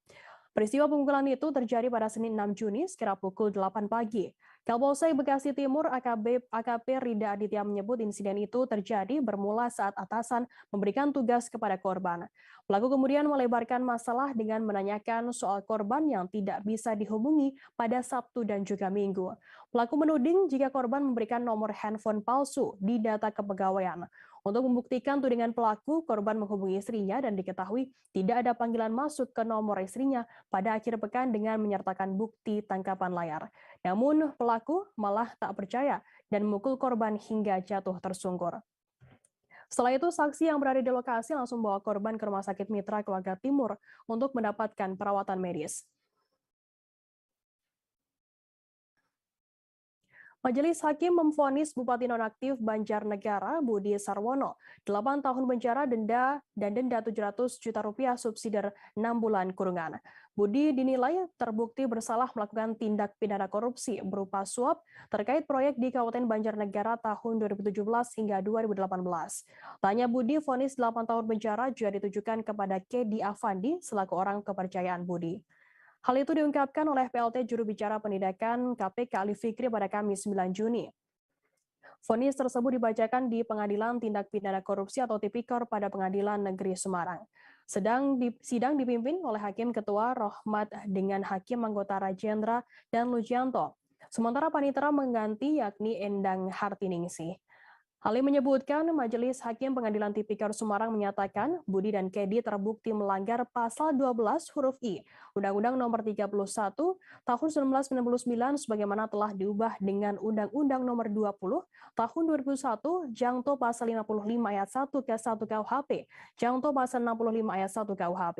Peristiwa pemukulan itu terjadi pada Senin 6 Juni sekira pukul 8 pagi. Kapolsek Bekasi Timur AKP Rida Aditya menyebut insiden itu terjadi bermula saat atasan memberikan tugas kepada korban. Pelaku kemudian melebarkan masalah dengan menanyakan soal korban yang tidak bisa dihubungi pada Sabtu dan juga Minggu. Pelaku menuding jika korban memberikan nomor handphone palsu di data kepegawaian. Untuk membuktikan tudingan pelaku, korban menghubungi istrinya dan diketahui tidak ada panggilan masuk ke nomor istrinya pada akhir pekan dengan menyertakan bukti tangkapan layar. Namun pelaku malah tak percaya dan memukul korban hingga jatuh tersungkur. Setelah itu, saksi yang berada di lokasi langsung membawa korban ke Rumah Sakit Mitra Keluarga Timur untuk mendapatkan perawatan medis. Majelis Hakim memvonis Bupati Nonaktif Banjarnegara Budi Sarwono 8 tahun penjara dan denda 700 juta rupiah subsidi 6 bulan kurungan. Budi dinilai terbukti bersalah melakukan tindak pidana korupsi berupa suap terkait proyek di Kabupaten Banjarnegara tahun 2017 hingga 2018. Tanya Budi, vonis 8 tahun penjara juga ditujukan kepada Kedi Afandi selaku orang kepercayaan Budi. Hal itu diungkapkan oleh PLT juru bicara penindakan KPK Ali Fikri pada Kamis 9 Juni. Vonis tersebut dibacakan di Pengadilan Tindak Pidana Korupsi atau Tipikor pada Pengadilan Negeri Semarang. Sidang dipimpin oleh Hakim Ketua Rohmat dengan Hakim Anggota Rajendra dan Lujianto. Sementara panitera mengganti yakni Endang Hartiningsih. Hal ini menyebutkan Majelis Hakim Pengadilan Tipikor Semarang menyatakan Budi dan Kedi terbukti melanggar pasal 12 huruf I Undang-Undang Nomor 31 Tahun 1999 sebagaimana telah diubah dengan Undang-Undang Nomor 20 Tahun 2001 Jangto pasal 55 ayat 1 ke 1 KUHP, Jangto pasal 65 ayat 1 KUHP.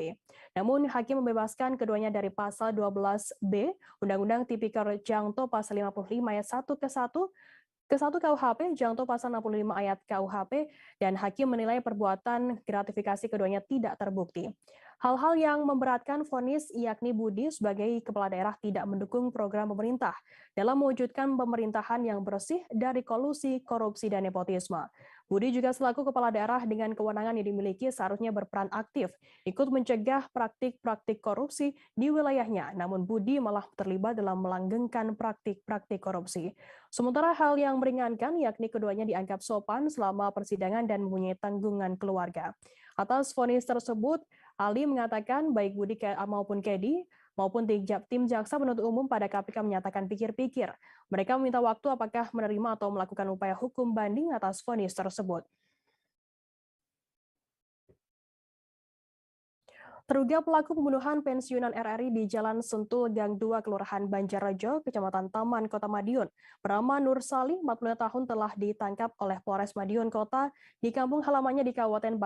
Namun Hakim membebaskan keduanya dari pasal 12B Undang-Undang Tipikor Jangto pasal 55 ayat 1 ke 1 ke-1 KUHP, Jangto pasal 65 ayat KUHP, dan hakim menilai perbuatan gratifikasi keduanya tidak terbukti. Hal-hal yang memberatkan vonis yakni Budi sebagai kepala daerah tidak mendukung program pemerintah dalam mewujudkan pemerintahan yang bersih dari kolusi, korupsi, dan nepotisme. Budi juga selaku kepala daerah dengan kewenangan yang dimiliki seharusnya berperan aktif, ikut mencegah praktik-praktik korupsi di wilayahnya, namun Budi malah terlibat dalam melanggengkan praktik-praktik korupsi. Sementara hal yang meringankan yakni keduanya dianggap sopan selama persidangan dan mempunyai tanggungan keluarga. Atas vonis tersebut, Ali mengatakan baik Budi maupun Kedi maupun tim jaksa penuntut umum pada KPK menyatakan pikir-pikir. Mereka meminta waktu apakah menerima atau melakukan upaya hukum banding atas vonis tersebut. Terduga pelaku pembunuhan pensiunan RRI di Jalan Sentul Gang 2 Kelurahan Banjarrejo, Kecamatan Taman, Kota Madiun, bernama Nur Salih, 45 tahun telah ditangkap oleh Polres Madiun Kota di kampung halamannya di Kabupaten